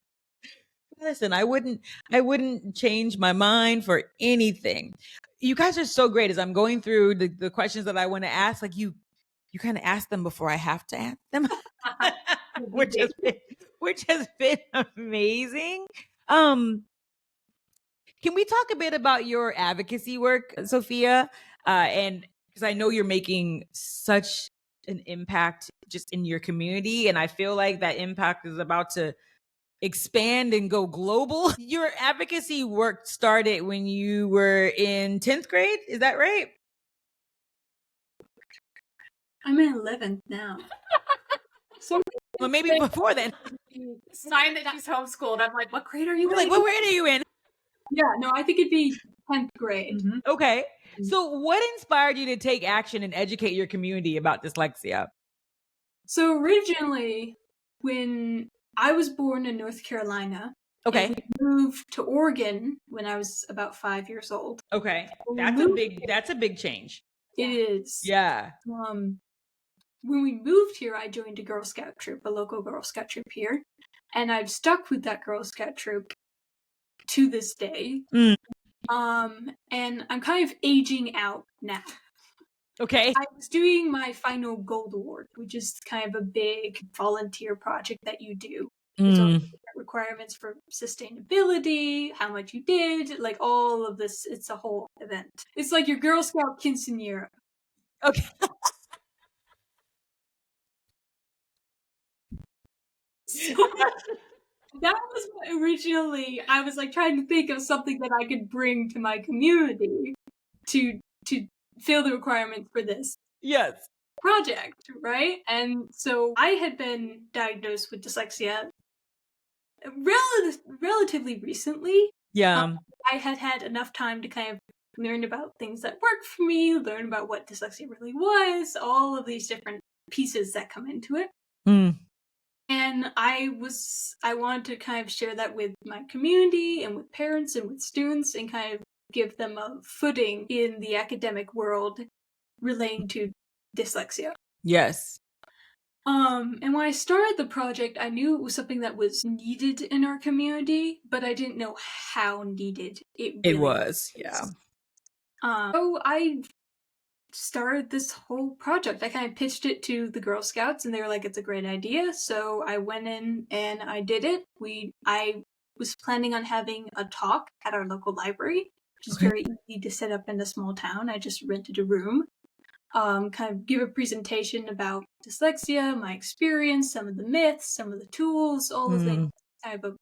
Listen, I wouldn't change my mind for anything. You guys are so great. As I'm going through the questions that I want to ask, like you kind of ask them before I have to ask them, which has been amazing. Can we talk a bit about your advocacy work, Sophia? And because I know you're making such an impact just in your community, and I feel like that impact is about to expand and go global. Your advocacy work started when you were in 10th grade. Is that right? I'm in 11th now. So Well, maybe before then. Sign that she's homeschooled. I'm like, what grade are you in? Like, what grade are you in? Yeah, no, I think it'd be 10th grade. Mm-hmm. Okay. So what inspired you to take action and educate your community about dyslexia? So originally, when I was born in North Carolina, okay, and we moved to Oregon when I was about 5 years old. Okay, that's a big change. It is. Yeah. When we moved here, I joined a Girl Scout troop, a local Girl Scout troop here, and I've stuck with that Girl Scout troop to this day. Mm. And I'm kind of aging out now. Okay. I was doing my final gold award, which is kind of a big volunteer project that you do. There's all the requirements for sustainability, how much you did, like all of this. It's a whole event. It's like your Girl Scout quinceanera. Okay. So that was what originally I was like trying to think of something that I could bring to my community to fill the requirements for this project, right? And so I had been diagnosed with dyslexia relatively recently. Yeah. I had had enough time to kind of learn about things that worked for me, learn about what dyslexia really was, all of these different pieces that come into it. And I wanted to kind of share that with my community and with parents and with students and kind of give them a footing in the academic world relating to dyslexia. Yes. And when I started the project, I knew it was something that was needed in our community, but I didn't know how needed it was. Yeah. So I started this whole project. I kind of pitched it to the Girl Scouts and they were like, it's a great idea. So I went in and I did it. I was planning on having a talk at our local library, which is very easy to set up in a small town. I just rented a room, kind of give a presentation about dyslexia, my experience, some of the myths, some of the tools, all the things, kind of a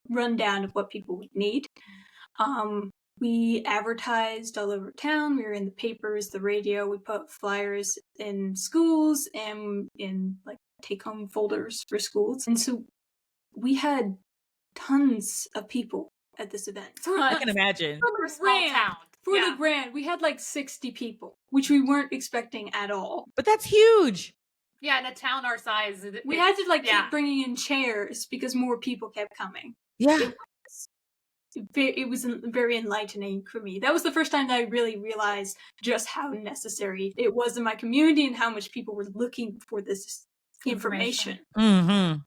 rundown of what people would need. We advertised all over town. We were in the papers, the radio. We put flyers in schools and in like take-home folders for schools. And so we had tons of people at this event. I can imagine. For a small town. For the grant, we had like 60 people, which we weren't expecting at all. But that's huge. Yeah, in a town our size. We had to like keep bringing in chairs because more people kept coming. Yeah. It was very enlightening for me. That was the first time that I really realized just how necessary it was in my community and how much people were looking for this information. I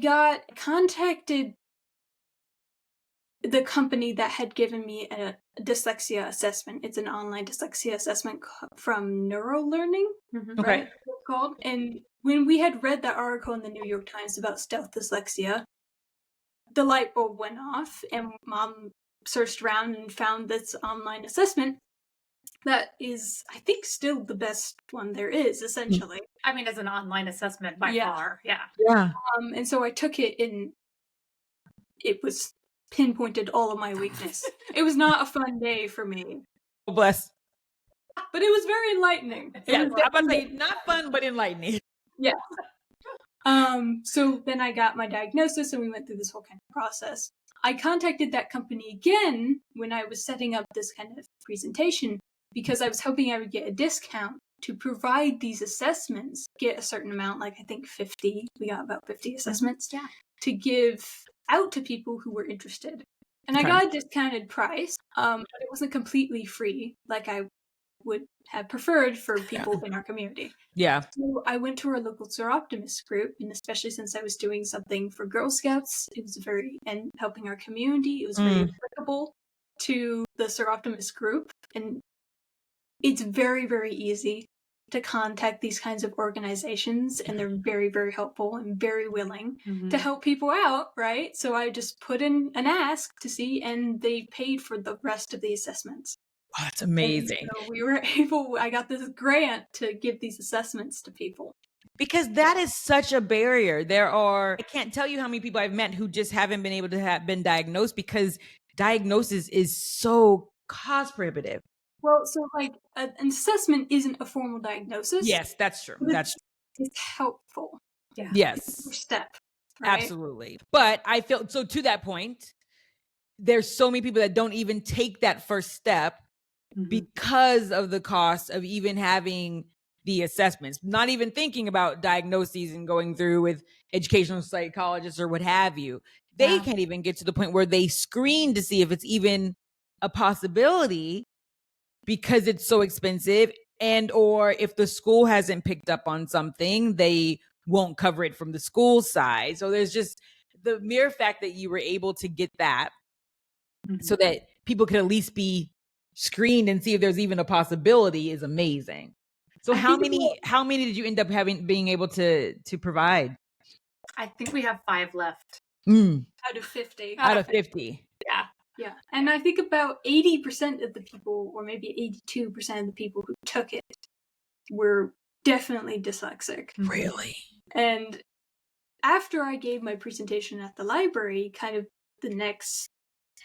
got contacted the company that had given me a dyslexia assessment. It's an online dyslexia assessment from NeuroLearning, Mhm. right? That's what it's called. And when we had read that article in the New York Times about stealth dyslexia, the light bulb went off, and Mom searched around and found this online assessment that is, I think, still the best one there is, essentially. I mean, as an online assessment by Yeah. far. Yeah. Yeah. And so I took it, and it was pinpointed all of my weakness. It was not a fun day for me, Oh, bless. but it was very enlightening. It Yeah, was I'm about to say definitely- not fun, but enlightening. Yeah. So then I got my diagnosis, and we went through this whole kind of process. I contacted that company again when I was setting up this kind of presentation, because I was hoping I would get a discount to provide these assessments, get a certain amount, like I think 50, we got about 50 assessments, Yeah. to give out to people who were interested. And I Okay. got a discounted price, but it wasn't completely free like I would have preferred for people in our community. Yeah. So I went to our local Seroptimist group, and especially since I was doing something for Girl Scouts, it was and helping our community, it was very applicable to the Seroptimist group. And it's very, very easy to contact these kinds of organizations, and they're very, very helpful and very willing to help people out, right? So I just put in an ask to see, and they paid for the rest of the assessments. Oh, that's And amazing. so I got this grant to give these assessments to people. Because that is such a barrier. I can't tell you how many people I've met who just haven't been able to have been diagnosed because diagnosis is so cost prohibitive. Well, so like an assessment isn't a formal diagnosis. Yes, that's true. but That's it's helpful. Yeah. It's yes, a first step. Right? absolutely. But I feel so to that point, there's so many people that don't even take that first step because of the cost of even having the assessments, not even thinking about diagnoses and going through with educational psychologists or what have you. They Yeah. can't even get to the point where they screen to see if it's even a possibility because it's so expensive, and or if the school hasn't picked up on something, they won't cover it from the school side. So there's just the mere fact that you were able to get that so that people could at least be screened and see if there's even a possibility is amazing. So how many did you end up being able to provide? I think we have 5 left. Out of 50. Out of 50. Yeah. Yeah. And I think about 80% of the people, or maybe 82% of the people who took it, were definitely dyslexic. Really? And after I gave my presentation at the library, kind of the next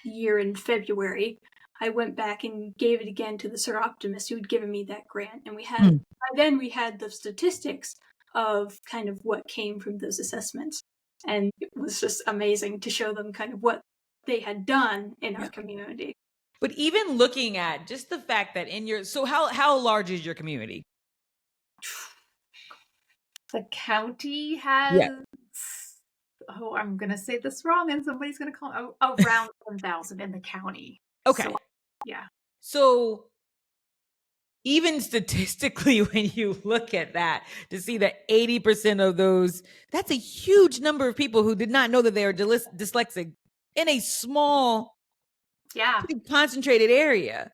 year in February, I went back and gave it again to the Seroptimist who had given me that grant. And by then we had the statistics of kind of what came from those assessments. And it was just amazing to show them kind of what they had done in our community. But even looking at just the fact that how large is your community? The county has, I'm going to say this wrong and somebody's going to call around 1,000 in the county. Okay. So, yeah. So even statistically, when you look at that, to see that 80% of those, that's a huge number of people who did not know that they are dyslexic in a small, pretty concentrated area.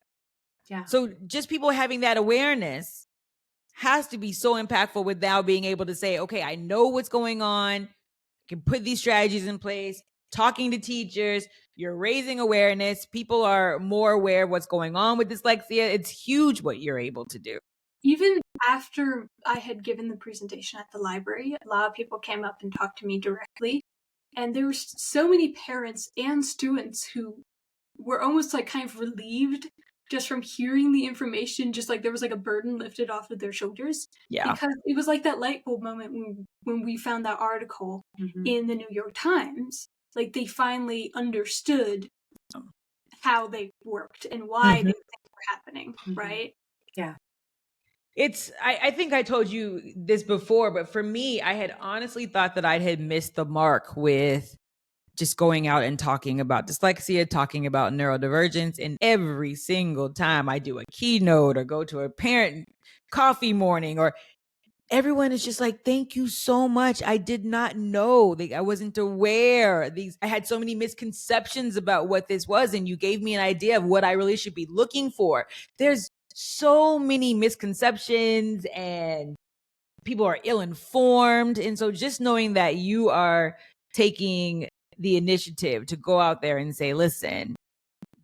Yeah. So just people having that awareness has to be so impactful with now being able to say, okay, I know what's going on, I can put these strategies in place, talking to teachers, you're raising awareness, people are more aware of what's going on with dyslexia. It's huge what you're able to do. Even after I had given the presentation at the library, a lot of people came up and talked to me directly. And there were so many parents and students who were almost like kind of relieved just from hearing the information, just like there was like a burden lifted off of their shoulders. Yeah. Because it was like that light bulb moment when we found that article in the New York Times. Like they finally understood how they worked and why these things were happening, right? Yeah. I think I told you this before, but for me, I had honestly thought that I had missed the mark with just going out and talking about dyslexia, talking about neurodivergence. And every single time I do a keynote or go to a parent coffee morning, or everyone is just like, thank you so much. I did not know. I wasn't aware. I had so many misconceptions about what this was, and you gave me an idea of what I really should be looking for. There's so many misconceptions and people are ill-informed. And so just knowing that you are taking the initiative to go out there and say, listen,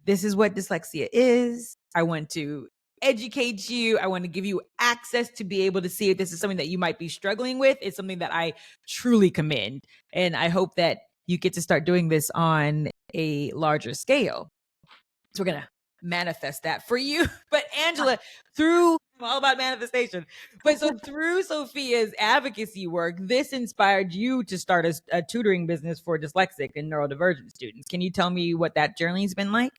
this is what dyslexia is. I want to educate you. I want to give you access to be able to see if this is something that you might be struggling with. It's something that I truly commend. And I hope that you get to start doing this on a larger scale. So we're going to manifest that for you. But Angela, I'm all about manifestation. But so through Sophia's advocacy work, this inspired you to start a tutoring business for dyslexic and neurodivergent students. Can you tell me what that journey's been like?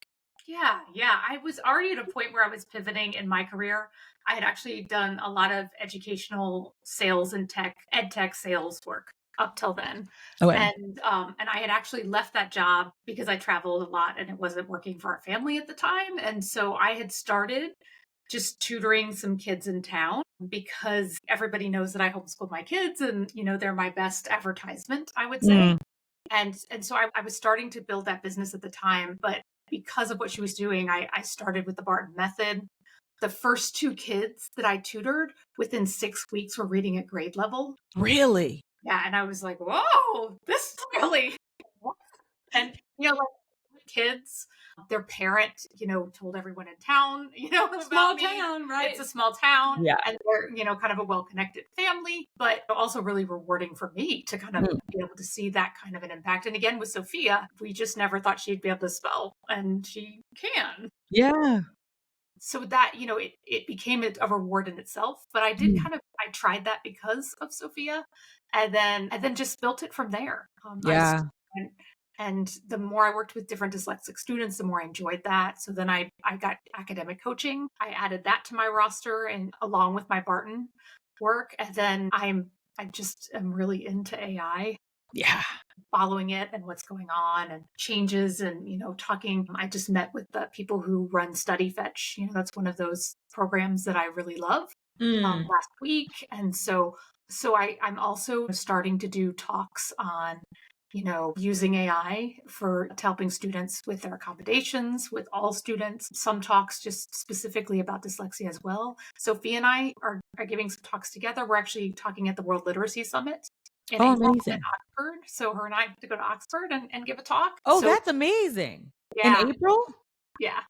Yeah. I was already at a point where I was pivoting in my career. I had actually done a lot of educational sales and ed tech sales work up till then. Okay. And I had actually left that job because I traveled a lot and it wasn't working for our family at the time. And so I had started just tutoring some kids in town because everybody knows that I homeschooled my kids and, they're my best advertisement, I would say. And so I was starting to build that business at the time, but because of what she was doing, I started with the Barton method. The first 2 kids that I tutored within 6 weeks were reading at grade level. Really? Yeah. And I was like, whoa, this is really, and, like kids, their parent, told everyone in town, Small about me. town, right? It's a small town. Yeah. And they're, kind of a well-connected family, but also really rewarding for me to kind of be able to see that kind of an impact. And again, with Sophia, we just never thought she'd be able to spell, and she can. Yeah. So that, it became a reward in itself, but I did I tried that because of Sophia and then just built it from there. Yeah. And the more I worked with different dyslexic students, the more I enjoyed that. So then I got academic coaching. I added that to my roster and along with my Barton work. And then I just am really into AI. Yeah. Following it and what's going on and changes and, talking. I just met with the people who run Study Fetch. That's one of those programs that I really love last week. And so I'm also starting to do talks on using AI for helping students with their accommodations, with all students. Some talks just specifically about dyslexia as well. Sophia and I are giving some talks together. We're actually talking at the World Literacy Summit in April in Oxford. So her and I have to go to Oxford and give a talk. Oh, that's amazing. Yeah. In April? Yeah.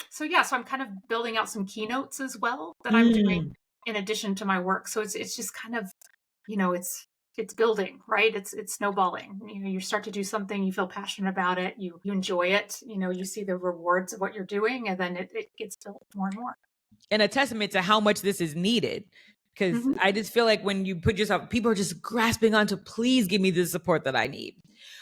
So I'm kind of building out some keynotes as well that I'm doing in addition to my work. So it's just kind of, it's building, right? It's snowballing. You start to do something, you feel passionate about it, you enjoy it, you see the rewards of what you're doing, and then it gets built more and more. And a testament to how much this is needed. Because I just feel like when you put yourself, people are just grasping on to, please give me the support that I need.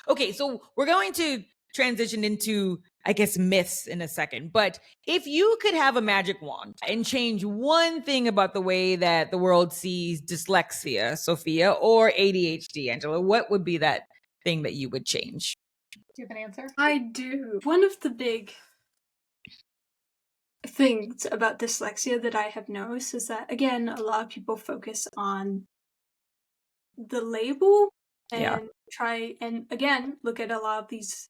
Okay, so we're going to transition into, I guess, myths in a second. But if you could have a magic wand and change one thing about the way that the world sees dyslexia, Sophia, or ADHD, Angela, what would be that thing that you would change? Do you have an answer? I do. One of the big things about dyslexia that I have noticed is that, again, a lot of people focus on the label and try and, again, look at a lot of these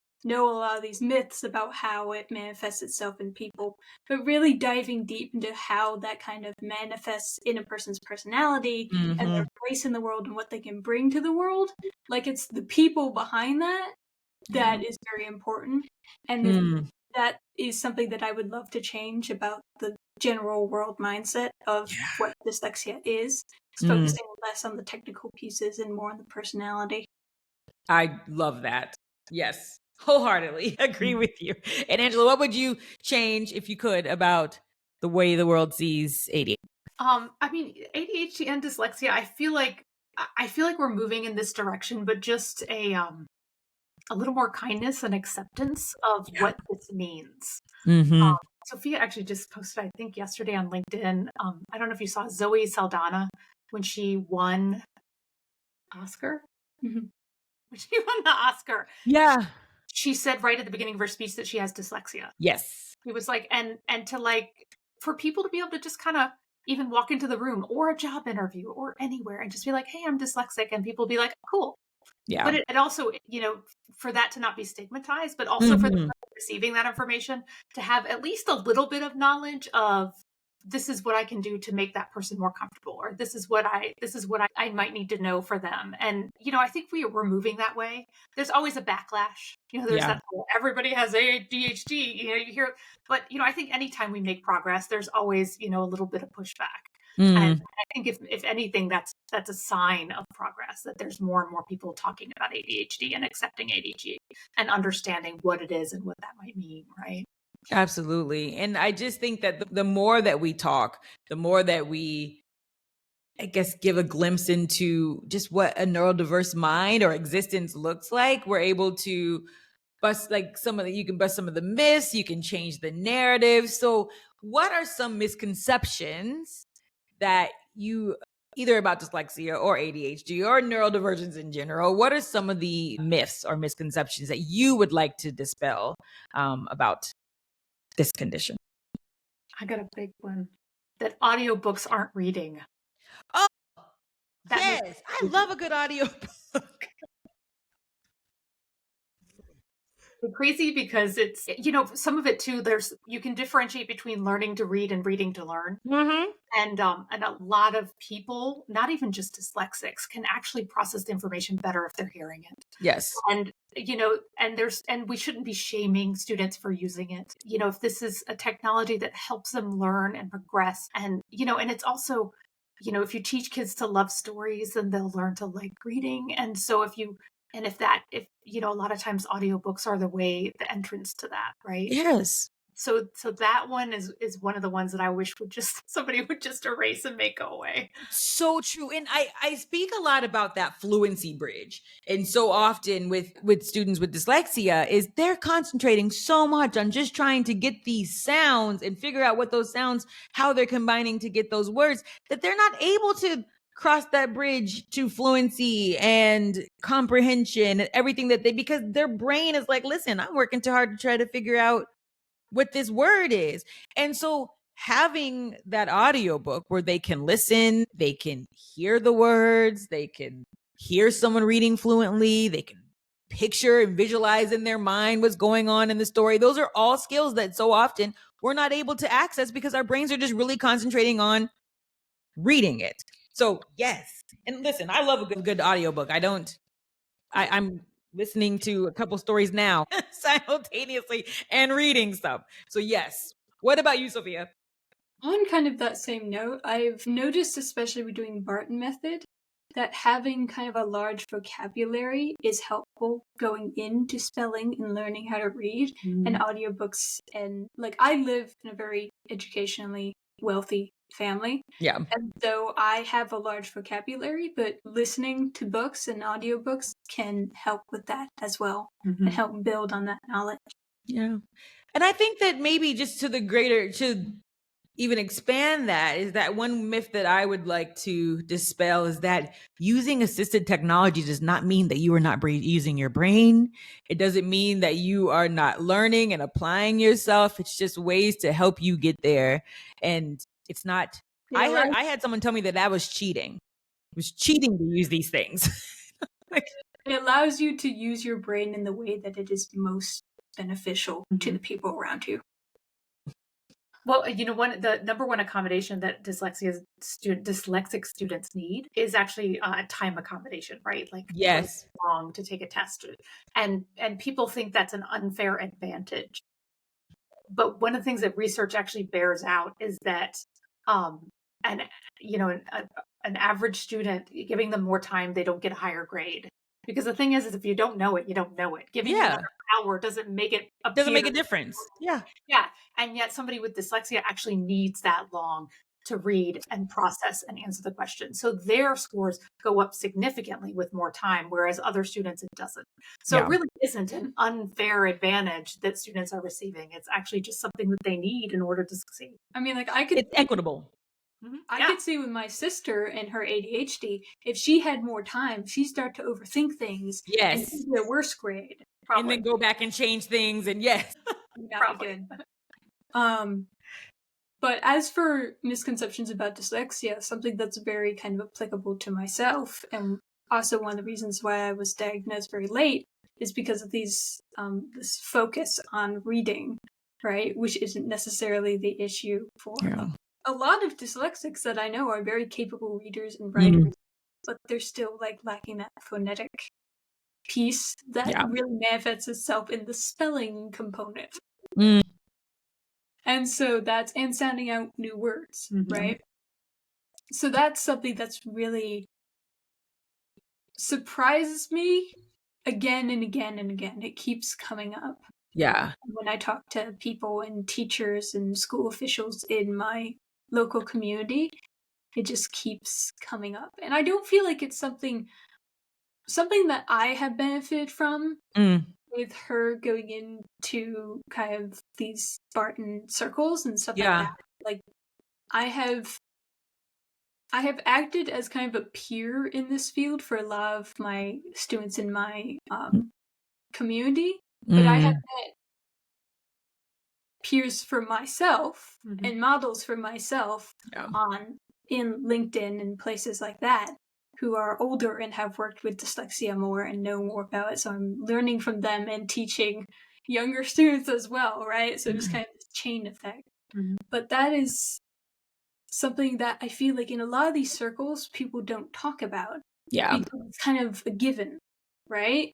myths about how it manifests itself in people, but really diving deep into how that kind of manifests in a person's personality and their place in the world and what they can bring to the world. Like, it's the people behind that is very important. And that is something that I would love to change about the general world mindset of what dyslexia is. It's focusing less on the technical pieces and more on the personality. I love that. Yes. Wholeheartedly agree with you. And Angela, what would you change if you could about the way the world sees ADHD? I mean, ADHD and dyslexia, I feel like we're moving in this direction, but just a little more kindness and acceptance of what this means. Sophia actually just posted, I think yesterday on LinkedIn. I don't know if you saw Zoe Saldana when she won Oscar. When she won the Oscar. Yeah. She said right at the beginning of her speech that she has dyslexia. Yes. It was like, and to like, for people to be able to just kind of even walk into the room or a job interview or anywhere and just be like, hey, I'm dyslexic. And people be like, cool. Yeah. But it also, for that to not be stigmatized, but also for the person receiving that information to have at least a little bit of knowledge of, this is what I can do to make that person more comfortable, or this is what I might need to know for them. And, I think we're moving that way. There's always a backlash. There's that whole, everybody has ADHD, you hear, but, I think anytime we make progress, there's always, a little bit of pushback. And I think if anything, that's a sign of progress, that there's more and more people talking about ADHD and accepting ADHD and understanding what it is and what that might mean, right? Absolutely. And I just think that the more that we talk, the more that we, I guess, give a glimpse into just what a neurodiverse mind or existence looks like, we're able to bust you can bust some of the myths, you can change the narrative. So what are some misconceptions that you, either about dyslexia or ADHD or neurodivergence in general, what are some of the myths or misconceptions that you would like to dispel about this condition? I got a big one, that audiobooks aren't reading. Oh, yes. I love a good audiobook. Crazy because it's, some of it too, you can differentiate between learning to read and reading to learn. And a lot of people, not even just dyslexics, can actually process the information better if they're hearing it. Yes. And, and we shouldn't be shaming students for using it. If this is a technology that helps them learn and progress, and, and it's also, if you teach kids to love stories, then they'll learn to like reading. And so if a lot of times audiobooks are the entrance to that, right? Yes. So that one is one of the ones that I wish somebody would just erase and make go away. So true. And I speak a lot about that fluency bridge. And so often with students with dyslexia is they're concentrating so much on just trying to get these sounds and figure out what those sounds, how they're combining to get those words, that they're not able to cross that bridge to fluency and comprehension and everything because their brain is like, listen, I'm working too hard to try to figure out what this word is. And so having that audiobook where they can listen, they can hear the words, they can hear someone reading fluently, they can picture and visualize in their mind what's going on in the story. Those are all skills that so often we're not able to access because our brains are just really concentrating on reading it. So yes. And listen, I love a good audiobook. I'm listening to a couple stories now simultaneously and reading stuff. So yes. What about you, Sophia? On kind of that same note, I've noticed, especially with doing Barton method, that having kind of a large vocabulary is helpful going into spelling and learning how to read, and audiobooks. And I live in a very educationally wealthy family. Yeah. And so I have a large vocabulary, but listening to books and audiobooks can help with that as well and help build on that knowledge. Yeah. And I think that maybe just to even expand that, is that one myth that I would like to dispel is that using assisted technology does not mean that you are not using your brain. It doesn't mean that you are not learning and applying yourself. It's just ways to help you get there. And it's not, I had someone tell me that was cheating. It was cheating to use these things. It allows you to use your brain in the way that it is most beneficial to the people around you. Well, the number one accommodation that dyslexic students need is actually time accommodation, right? Yes, long to take a test, and people think that's an unfair advantage. But one of the things that research actually bears out is that, an average student, giving them more time, they don't get a higher grade. Because the thing is if you don't know it, you don't know it. Giving you another hour doesn't make it appear. Doesn't make a difference. Yeah. Yeah. And yet somebody with dyslexia actually needs that long to read and process and answer the question. So their scores go up significantly with more time, whereas other students, it doesn't. So it really isn't an unfair advantage that students are receiving. It's actually just something that they need in order to succeed. I mean, it's equitable. I could see with my sister and her ADHD, if she had more time, she'd start to overthink things. Yes. And get a worse grade. Probably. And then go back and change things. And yes. Probably good. But as for misconceptions about dyslexia, something that's very kind of applicable to myself, and also one of the reasons why I was diagnosed very late, is because of this focus on reading, right? Which isn't necessarily the issue for a lot of dyslexics that I know are very capable readers and writers, but they're still like lacking that phonetic piece that really manifests itself in the spelling component. And so and sounding out new words, right? So that's something that's really surprises me again and again and again. It keeps coming up. Yeah. When I talk to people and teachers and school officials in my local community, it just keeps coming up. And I don't feel like it's something that I have benefited from with her going into kind of these Spartan circles and stuff like that. Like I have acted as kind of a peer in this field for a lot of my students in my community, but I have met peers for myself and models for myself in LinkedIn and places like that who are older and have worked with dyslexia more and know more about it. So I'm learning from them and teaching younger students as well, right? So it's kind of this chain effect. But that is something that I feel like in a lot of these circles people don't talk about. Yeah. Because it's kind of a given, right?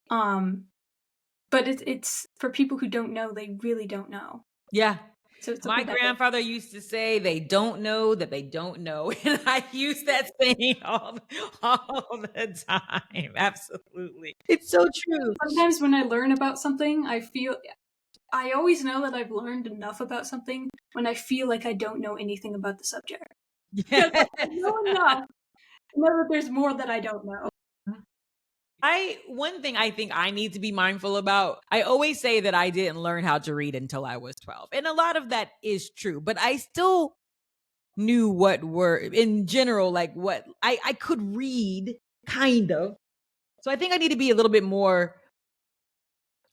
But it's for people who don't know, they really don't know. Yeah. So it's my grandfather used to say, they don't know that they don't know. And I use that saying all the time. Absolutely. It's so true. Sometimes when I learn about something, I always know that I've learned enough about something when I feel like I don't know anything about the subject. Yes. I know enough to know that there's more that I don't know. One thing I think I need to be mindful about, I always say that I didn't learn how to read until I was 12. And a lot of that is true, but I still knew what were, in general, like what I could read, kind of. So I think I need to be a little bit more,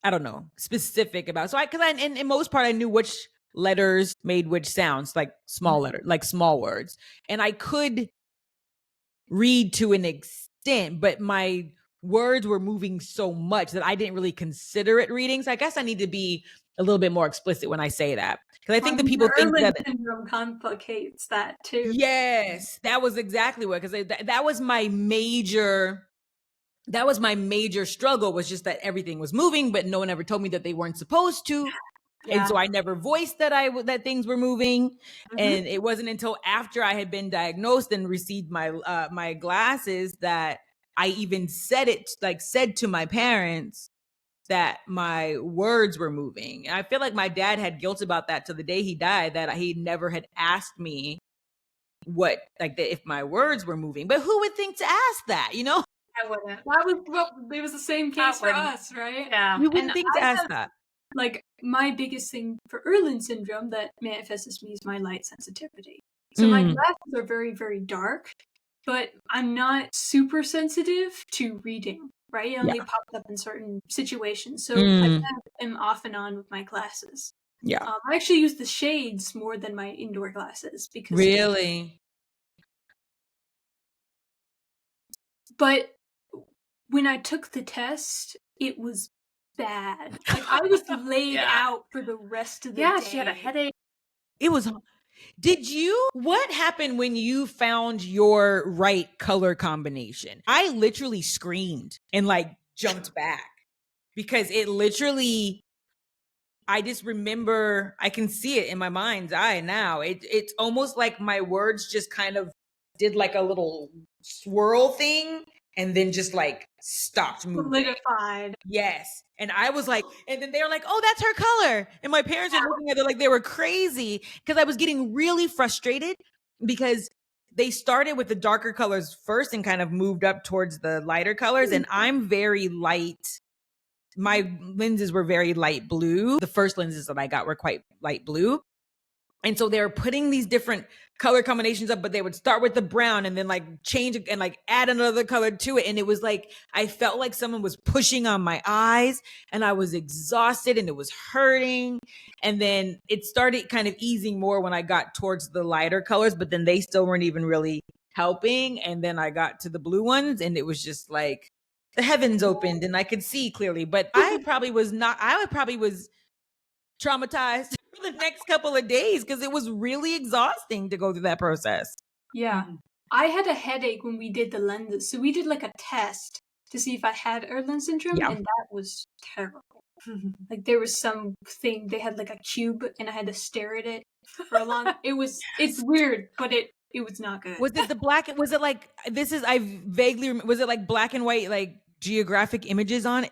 I don't know, specific about. In most part, I knew which letters made which sounds, like small letters, like small words. And I could read to an extent, but my words were moving so much that I didn't really consider it reading. So I guess I need to be a little bit more explicit when I say that. Because I think the people think that Irlen Syndrome complicates that too. Yes, that was exactly what, because that was my major struggle, was just that everything was moving, but no one ever told me that they weren't supposed to. Yeah. And so I never voiced that things were moving. And it wasn't until after I had been diagnosed and received my my glasses that I even said to my parents that my words were moving. And I feel like my dad had guilt about that till the day he died, that he never had asked me if my words were moving. But who would think to ask that, you know? I wouldn't. It was the same case for us, right? Yeah. You wouldn't think to ask that. Like, my biggest thing for Irlen Syndrome that manifests me is my light sensitivity. So my glasses are very, very dark, but I'm not super sensitive to reading, right? It only pops up in certain situations. So I kind of am off and on with my glasses. Yeah. I actually use the shades more than my indoor glasses because really. But when I took the test, it was bad. Like, I was laid out for the rest of the day. Yeah, she had a headache. It was. What happened when you found your right color combination? I literally screamed and jumped back because it literally, I just remember, I can see it in my mind's eye now. It's almost like my words just kind of did like a little swirl thing and then just stopped moving. Solidified. Yes. And I was like, and then they were like, oh, that's her color. And my parents were looking at it like they were crazy because I was getting really frustrated because they started with the darker colors first and kind of moved up towards the lighter colors. And I'm very light. My lenses were very light blue. The first lenses that I got were quite light blue. And so they were putting these different color combinations up, but they would start with the brown and then like change and like add another color to it. And it was like, I felt like someone was pushing on my eyes and I was exhausted and it was hurting. And then it started kind of easing more when I got towards the lighter colors, but then they still weren't even really helping. And then I got to the blue ones and it was just like the heavens opened and I could see clearly, but I probably was traumatized for the next couple of days because it was really exhausting to go through that process. Yeah. I had a headache when we did the lenses. So we did like a test to see if I had Irlen Syndrome, and that was terrible. Like there was something, they had like a cube and I had to stare at it for a long, it's weird, but it was not good. Was it the black, was it like, was it like black and white, like geographic images on it?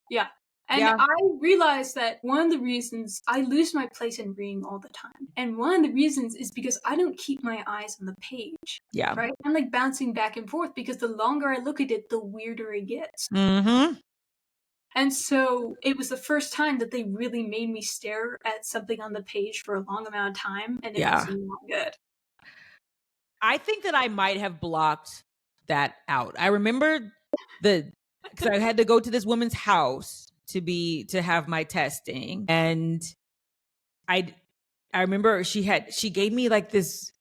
Yeah. And I realized that one of the reasons I lose my place in reading all the time. And one of the reasons is because I don't keep my eyes on the page. Yeah. Right? I'm like bouncing back and forth because the longer I look at it, the weirder it gets. And so it was the first time that they really made me stare at something on the page for a long amount of time. And it was not good. I think that I might have blocked that out. I remember because I had to go to this woman's house to have my testing, and I remember she gave me like this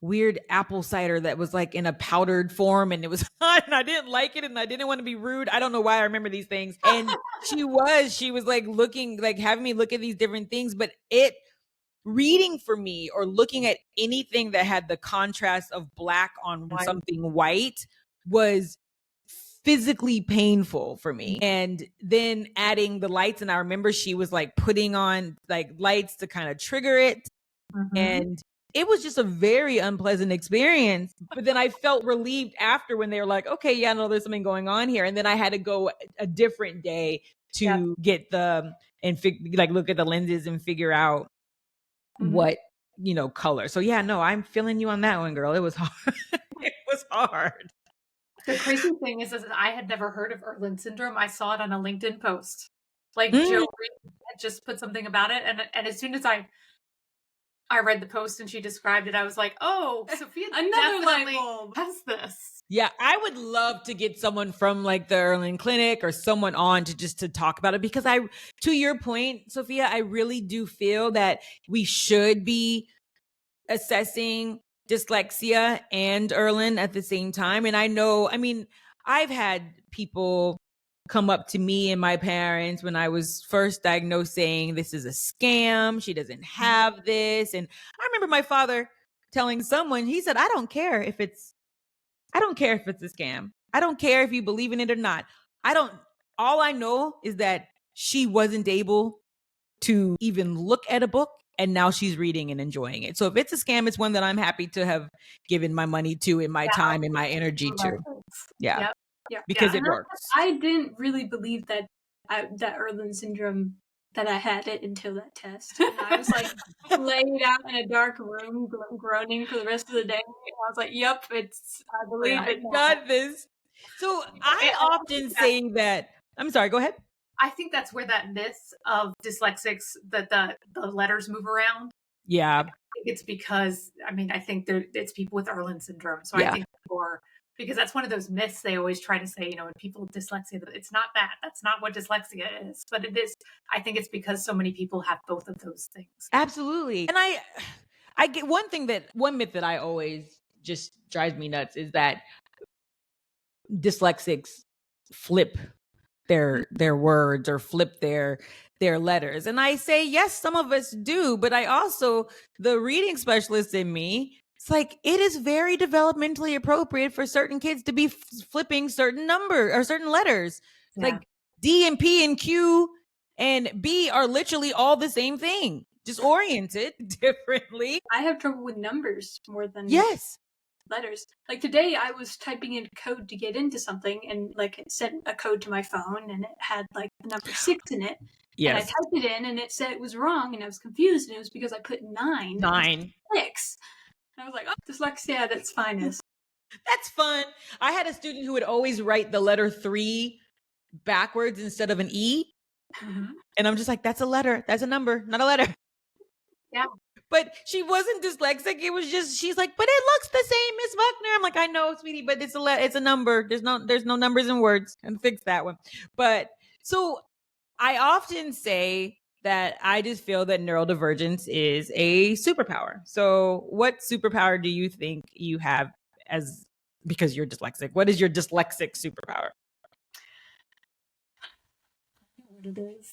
weird apple cider that was like in a powdered form, and it was hot, and I didn't like it, and I didn't want to be rude. I don't know why I remember these things. And she was like having me look at these different things, but reading for me or looking at anything that had the contrast of black on something white was physically painful for me. And then adding the lights, and I remember she was like putting on like lights to kind of trigger it. And it was just a very unpleasant experience. But then I felt relieved after when they were like, okay, yeah, no, there's something going on here. And then I had to go a different day to get look at the lenses and figure out what, color. So yeah, no, I'm feeling you on that one, girl. It was hard. It was hard. The crazy thing is I had never heard of Irlen Syndrome. I saw it on a LinkedIn post. Like Joe had just put something about it. And as soon as I read the post and she described it, I was like, oh, Sophia definitely has this. Yeah, I would love to get someone from like the Irlen Clinic or someone on to talk about it, because to your point, Sophia, I really do feel that we should be assessing dyslexia and Irlen at the same time. And I've had people come up to me and my parents when I was first diagnosed saying, this is a scam, she doesn't have this. And I remember my father telling someone, he said, I don't care if it's a scam. I don't care if you believe in it or not. All I know is that she wasn't able to even look at a book, and now she's reading and enjoying it. So if it's a scam, it's one that I'm happy to have given my money to, and my time and my energy to. Yeah. Yeah. Because it works. I didn't really believe that Irlen Syndrome, that I had it until that test. And I was like laid out in a dark room groaning for the rest of the day. And I was like, yep, I believe it. Got this. So I often say that, I'm sorry, go ahead. I think that's where that myth of dyslexics, that the letters move around. Yeah. I think it's because, I think it's people with Irlen Syndrome. So I think because that's one of those myths they always try to say, when people with dyslexia, it's not that. That's not what dyslexia is. But it is. I think it's because so many people have both of those things. Absolutely. And I get one myth that I always just drives me nuts is that dyslexics flip their words or flip their letters. And I say, yes, some of us do, but I also, the reading specialist in me, it's like, it is very developmentally appropriate for certain kids to be flipping certain number or certain letters. Like D and P and Q and B are literally all the same thing, just oriented differently. I have trouble with numbers more than letters. Like today I was typing in code to get into something, and like it sent a code to my phone and it had like the number 6 in it. Yes. And I typed it in and it said it was wrong, and I was confused, and it was because I put 9. 6. And I was like, oh, dyslexia at its finest. That's fun. I had a student who would always write the letter 3 backwards instead of an E. And I'm just like, that's a letter. That's a number, not a letter. Yeah. But she wasn't dyslexic. It was just, she's like, but it looks the same, Miss Buckner. I'm like, I know, sweetie, but it's a number. There's no numbers and words, and fix that one. But so I often say that I just feel that neurodivergence is a superpower. So what superpower do you think you have because you're dyslexic? What is your dyslexic superpower? What it is.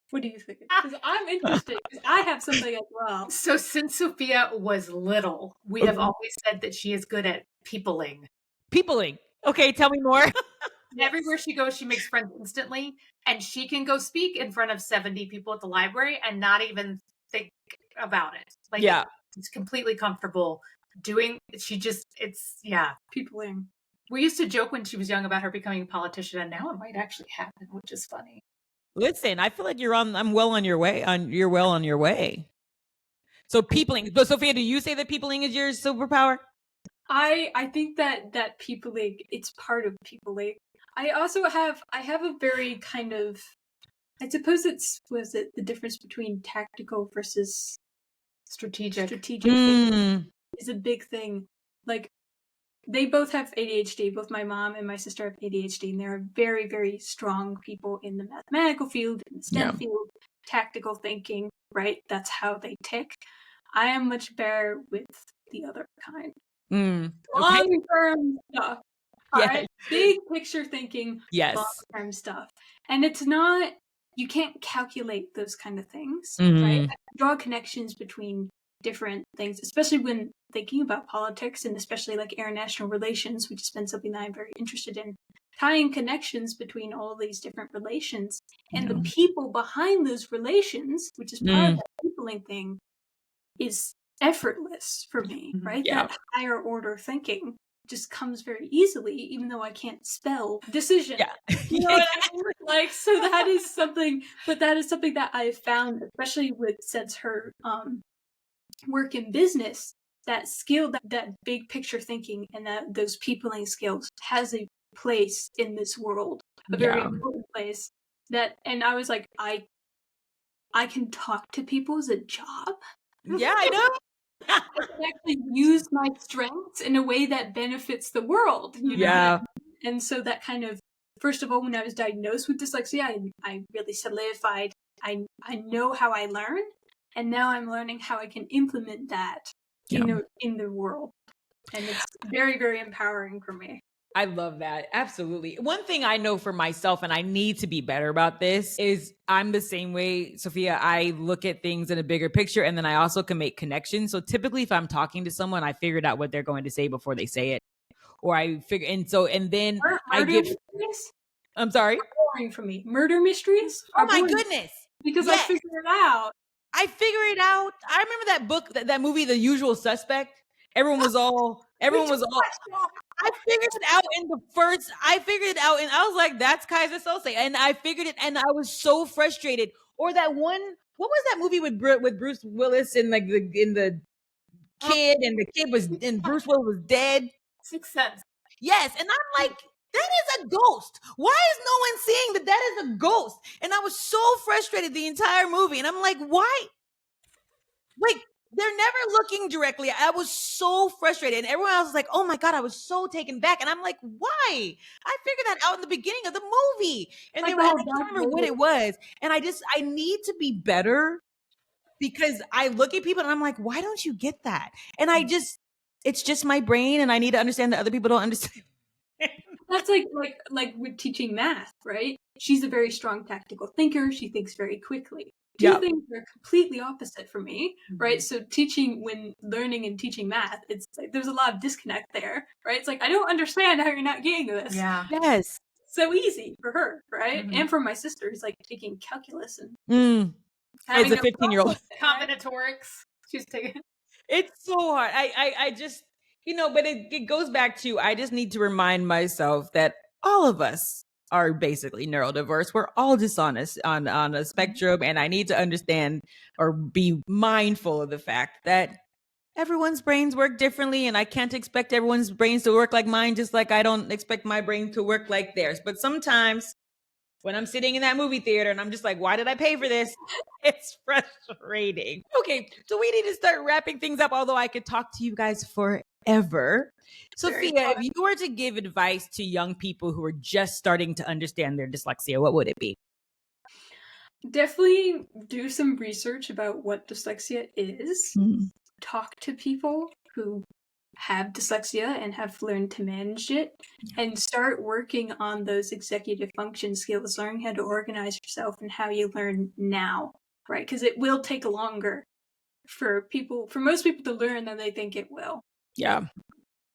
What do you think? Because I'm interested, because I have something as well. So since Sophia was little, we have always said that she is good at peopling. Peopling. Okay, tell me more. Everywhere she goes, she makes friends instantly, and she can go speak in front of 70 people at the library and not even think about it. Like, Yeah. it's completely comfortable doing. Peopling. We used to joke when she was young about her becoming a politician, and now it might actually happen, which is funny. Listen, I feel like I'm well on your way. You're well on your way. So peopling. But Sophia, do you say that peopling is your superpower? I think that peopling, it's part of peopling. I also have a very kind of, I suppose was it the difference between tactical versus Strategic thinking is a big thing. Like, they both have ADHD. Both my mom and my sister have ADHD, and they're very, very strong people in the mathematical field, in the STEM field, tactical thinking, right? That's how they tick. I am much better with the other kind. Long-term stuff. All right? Big picture thinking, long-term stuff. And it's not, you can't calculate those kind of things, right? Draw connections between different things, especially when thinking about politics, and especially like international relations, which has been something that I'm very interested in. Tying connections between all these different relations and the people behind those relations, which is part of that peopling thing, is effortless for me, right? Yeah. That higher order thinking just comes very easily, even though I can't spell decision. Yeah. You know what I mean? Like, so that is something that I've found, especially since her work in business, that skill, that big picture thinking, and those peopling skills has a place in this world, a very important place. And I was like, I can talk to people as a job. Yeah, I know. I can actually use my strengths in a way that benefits the world. You know? Yeah. And so that kind of, first of all, when I was diagnosed with dyslexia, I really solidified, I know how I learn, and now I'm learning how I can implement that in the world. And it's very, very empowering for me. I love that. Absolutely. One thing I know for myself, and I need to be better about this, is I'm the same way, Sophia. I look at things in a bigger picture, and then I also can make connections. So typically if I'm talking to someone, I figured out what they're going to say before they say it. Or I figure, and then I get, mysteries? I'm sorry? Boring for me. Murder mysteries? Oh my goodness. Because I figured it out. I figured it out. I remember that book, that movie, The Usual Suspect. Everyone was all, I figured it out and I was like, that's Kaiser Sose. And I figured it, and I was so frustrated. Or that one, what was that movie with Bruce Willis and like the kid, and the kid was, and Bruce Willis was dead? Sixth Sense. Yes. And I'm like, that is a ghost. Why is no one seeing that is a ghost? And I was so frustrated the entire movie. And I'm like, why? Like, they're never looking directly. I was so frustrated. And everyone else was like, oh my God, I was so taken back. And I'm like, why? I figured that out in the beginning of the movie. And I can't remember what it was. And I need to be better, because I look at people and I'm like, why don't you get that? And it's just my brain, and I need to understand that other people don't understand. That's like with teaching math, right? She's a very strong tactical thinker. She thinks very quickly. Two things are completely opposite for me, right? So when learning and teaching math, it's like there's a lot of disconnect there, right? It's like, I don't understand how you're not getting this. Yeah. Yes. So easy for her, right? And for my sister, who's like taking calculus and as a 15-year-old. Combinatorics. She's taking. It's so hard. I just, but it goes back to, I just need to remind myself that all of us are basically neurodiverse. We're all dishonest on a spectrum. And I need to understand or be mindful of the fact that everyone's brains work differently. And I can't expect everyone's brains to work like mine, just like I don't expect my brain to work like theirs. But sometimes when I'm sitting in that movie theater and I'm just like, why did I pay for this? It's frustrating. Okay, so we need to start wrapping things up, although I could talk to you guys forever. Sophia, if you were to give advice to young people who are just starting to understand their dyslexia, what would it be? Definitely do some research about what dyslexia is. Talk to people who have dyslexia and have learned to manage it, and start working on those executive function skills, learning how to organize yourself and how you learn now, right? Because it will take longer for most people to learn than they think it will. Yeah.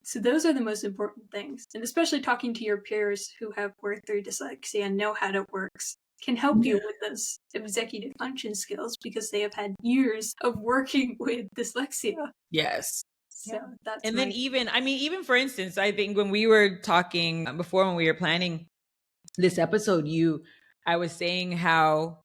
So those are the most important things. And especially talking to your peers who have worked through dyslexia and know how it works can help you with those executive function skills because they have had years of working with dyslexia. Yes. So that's and then even for instance, I think when we were talking before, when we were planning this episode, I was saying how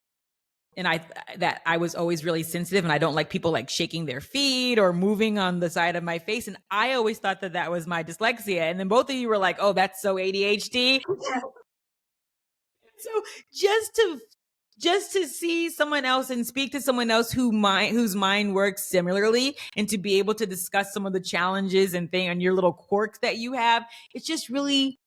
that I was always really sensitive and I don't like people like shaking their feet or moving on the side of my face. And I always thought that was my dyslexia. And then both of you were like, oh, that's so ADHD. So just to see someone else and speak to someone else whose mind works similarly, and to be able to discuss some of the challenges and your little quirks that you have, it just really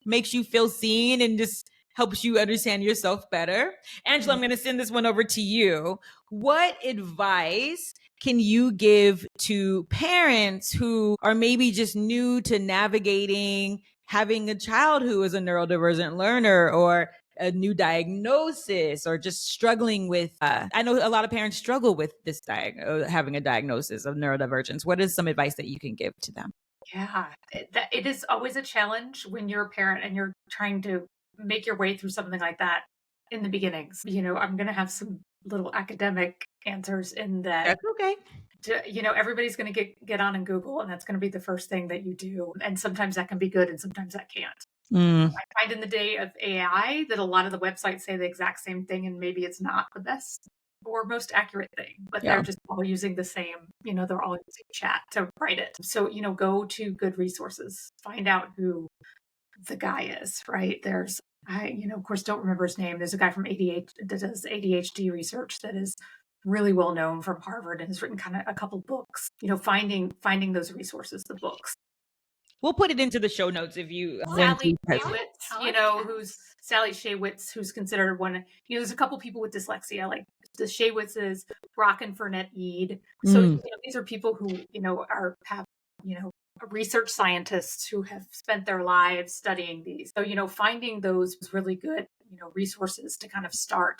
makes you feel seen and just helps you understand yourself better. Angela, I'm going to send this one over to you. What advice can you give to parents who are maybe just new to navigating having a child who is a neurodivergent learner, or a new diagnosis, or just struggling with, I know a lot of parents struggle with this having a diagnosis of neurodivergence. What is some advice that you can give to them? Yeah, it is always a challenge when you're a parent and you're trying to make your way through something like that in the beginnings. I'm going to have some little academic answers in that. That's okay. Everybody's going to get on and Google, and that's going to be the first thing that you do. And sometimes that can be good and sometimes that can't. I find in the day of AI that a lot of the websites say the exact same thing, and maybe it's not the best or most accurate thing, but they're just all using the same, they're all using chat to write it. So, go to good resources, find out who the guy is, right? I of course don't remember his name. There's a guy from ADHD that does ADHD research that is really well known from Harvard and has written kind of a couple books, finding those resources, the books. We'll put it into the show notes if you Sally Shaywitz, who's considered one, there's a couple people with dyslexia, like the Shaywitzes, Brock and Fernette Eade. So these are people who, have research scientists who have spent their lives studying these. So, finding those really good, resources to kind of start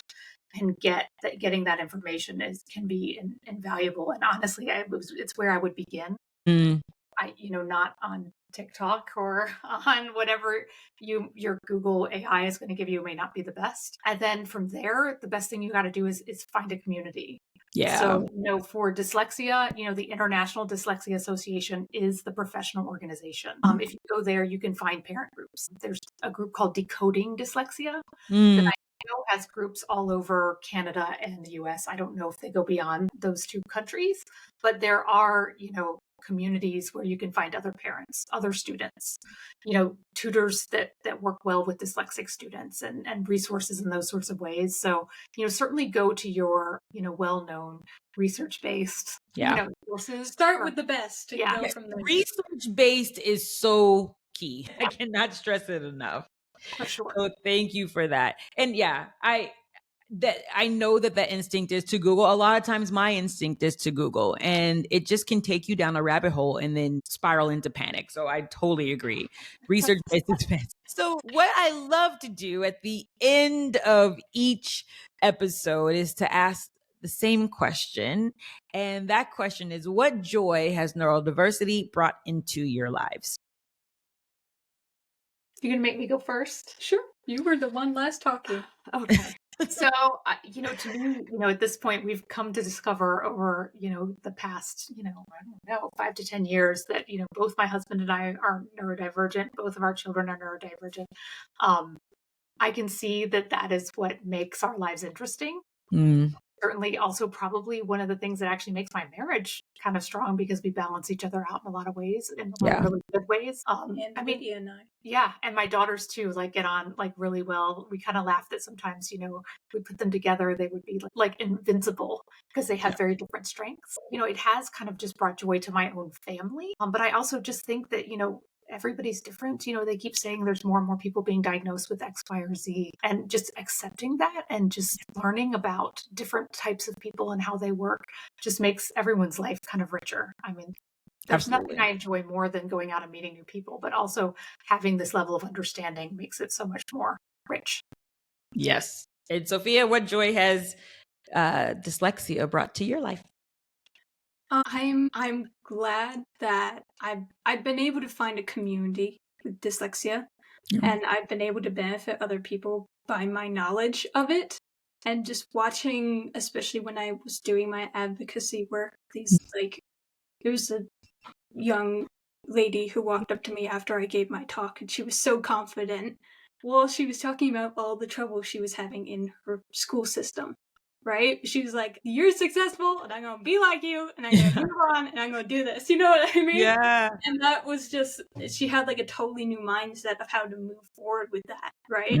and getting that information can be invaluable. And honestly, it's where I would begin. Not on TikTok or on whatever your Google AI is going to give you may not be the best. And then from there, the best thing you got to do is find a community. Yeah. So, for dyslexia, the International Dyslexia Association is the professional organization. If you go there, you can find parent groups. There's a group called Decoding Dyslexia that I know has groups all over Canada and the US. I don't know if they go beyond those two countries, but there are, communities where you can find other parents, other students, tutors that work well with dyslexic students, and resources in those sorts of ways. So, certainly go to your, well-known research-based, sources. Start with the best. Go from there. Research-based is so key. I cannot stress it enough. For sure. So thank you for that. And I know that instinct is to Google. A lot of times my instinct is to Google, and it just can take you down a rabbit hole and then spiral into panic. So I totally agree. Research-based is best. So what I love to do at the end of each episode is to ask the same question. And that question is, what joy has neurodiversity brought into your lives? You're going to make me go first? Sure. You were the one last talking. Okay. So, to me, at this point, we've come to discover over, the past, 5 to 10 years that, both my husband and I are neurodivergent. Both of our children are neurodivergent. I can see that is what makes our lives interesting. certainly also probably one of the things that actually makes my marriage kind of strong, because we balance each other out in a lot of ways, in a lot of really good ways. And Vicky and I. Yeah, and my daughters too, like, get on like really well. We kind of laugh that sometimes, we put them together, they would be like invincible, because they have very different strengths. It has kind of just brought joy to my own family. But I also just think that, everybody's different. They keep saying there's more and more people being diagnosed with X, Y, or Z, and just accepting that and just learning about different types of people and how they work just makes everyone's life kind of richer. I mean, there's nothing I enjoy more than going out and meeting new people, but also having this level of understanding makes it so much more rich. Yes. And Sophia, what joy has dyslexia brought to your life? I'm glad that I've been able to find a community with dyslexia, and I've been able to benefit other people by my knowledge of it. And just watching, especially when I was doing my advocacy work, there was a young lady who walked up to me after I gave my talk, and she was so confident. Well, she was talking about all the trouble she was having in her school system. Right? She was like, "You're successful, and I'm going to be like you, and I'm going to move on, and I'm going to do this." You know what I mean? Yeah. And that was just, she had like a totally new mindset of how to move forward with that, right?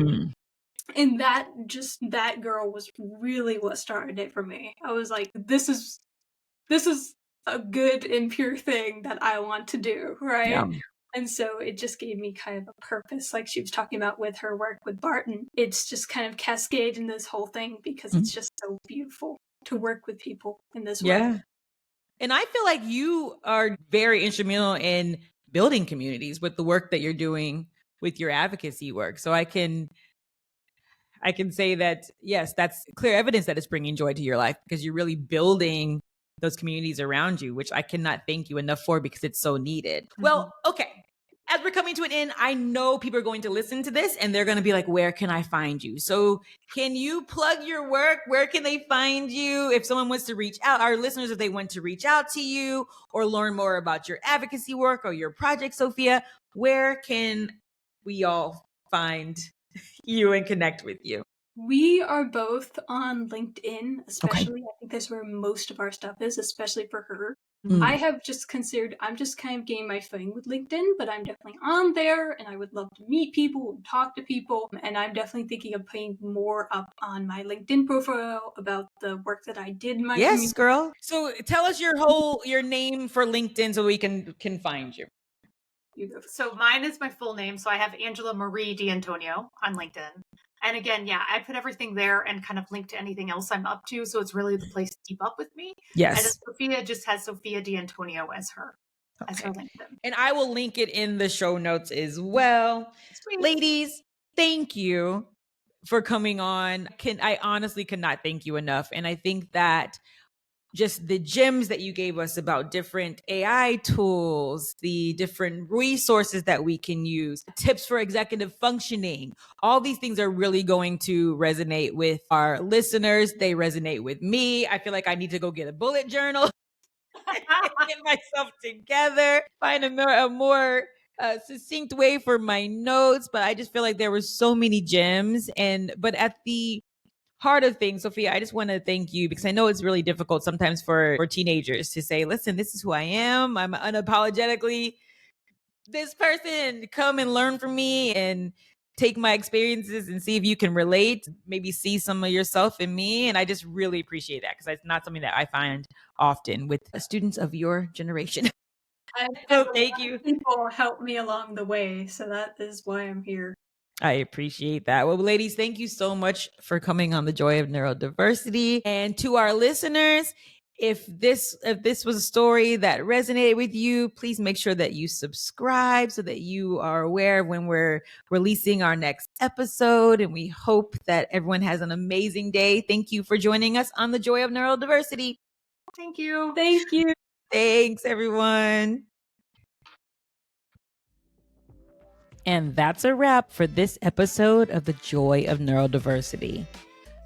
And that girl was really what started it for me. I was like, this is a good and pure thing that I want to do, right? Yeah. And so it just gave me kind of a purpose, like she was talking about with her work with Barton. It's just kind of cascade in this whole thing, because it's just so beautiful to work with people in this way. Yeah. And I feel like you are very instrumental in building communities with the work that you're doing with your advocacy work. So I can say that, yes, that's clear evidence that it's bringing joy to your life, because you're really building those communities around you, which I cannot thank you enough for, because it's so needed. Well, okay. As we're coming to an end, I know people are going to listen to this and they're going to be like, where can I find you? So can you plug your work? Where can they find you? If someone wants to reach out, our listeners, if they want to reach out to you or learn more about your advocacy work or your project, Sophia, where can we all find you and connect with you? We are both on LinkedIn, especially. I think that's where most of our stuff is, especially for her. I have just considered, I'm just kind of getting my footing with LinkedIn, but I'm definitely on there, and I would love to meet people and talk to people. And I'm definitely thinking of putting more up on my LinkedIn profile about the work that I did in my community. Girl. So tell us your name for LinkedIn so we can find you. So mine is my full name. So I have Angela Marie D'Antonio on LinkedIn. And again, I put everything there and kind of link to anything else I'm up to. So it's really the place to keep up with me. Yes. And then Sophia just has Sophia D'Antonio as her LinkedIn. And I will link it in the show notes as well. Sweet. Ladies, thank you for coming on. I honestly cannot thank you enough. And I think that just the gems that you gave us about different AI tools, the different resources that we can use, tips for executive functioning, all these things are really going to resonate with our listeners. They resonate with me. I feel like I need to go get a bullet journal, get myself together, find a more succinct way for my notes. But I just feel like there were so many gems. But at the heart of things, Sophia, I just want to thank you, because I know it's really difficult sometimes for teenagers to say, listen, this is who I am. I'm unapologetically this person. Come and learn from me and take my experiences and see if you can relate, maybe see some of yourself in me. And I just really appreciate that, because it's not something that I find often with students of your generation. So thank you. People helped me along the way, so that is why I'm here. I appreciate that. Well, ladies, thank you so much for coming on the Joy of Neurodiversity. And to our listeners, if this was a story that resonated with you, please make sure that you subscribe so that you are aware when we're releasing our next episode. And we hope that everyone has an amazing day. Thank you for joining us on the Joy of Neurodiversity. Thank you. Thank you. Thanks, everyone. And that's a wrap for this episode of the Joy of Neurodiversity.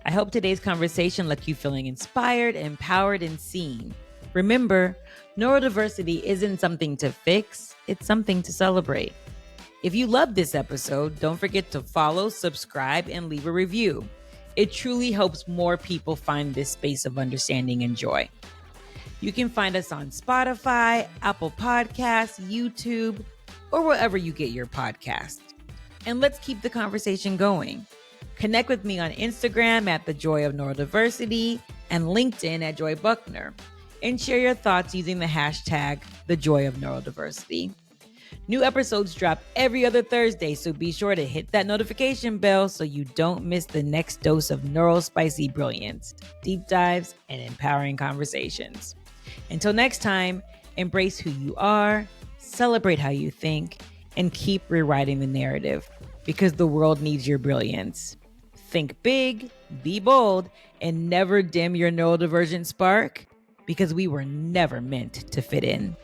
I hope today's conversation left you feeling inspired, empowered, and seen. Remember, neurodiversity isn't something to fix, it's something to celebrate. If you loved this episode, don't forget to follow, subscribe, and leave a review. It truly helps more people find this space of understanding and joy. You can find us on Spotify, Apple Podcasts, YouTube, or wherever you get your podcasts. And let's keep the conversation going. Connect with me on Instagram at the Joy of Neurodiversity and LinkedIn at Joy Buckner, and share your thoughts using the hashtag the Joy of Neurodiversity. New episodes drop every other Thursday, so be sure to hit that notification bell so you don't miss the next dose of neurospicy brilliance, deep dives, and empowering conversations. Until next time, embrace who you are, celebrate how you think, and keep rewriting the narrative, because the world needs your brilliance. Think big, be bold, and never dim your neurodivergent spark, because we were never meant to fit in.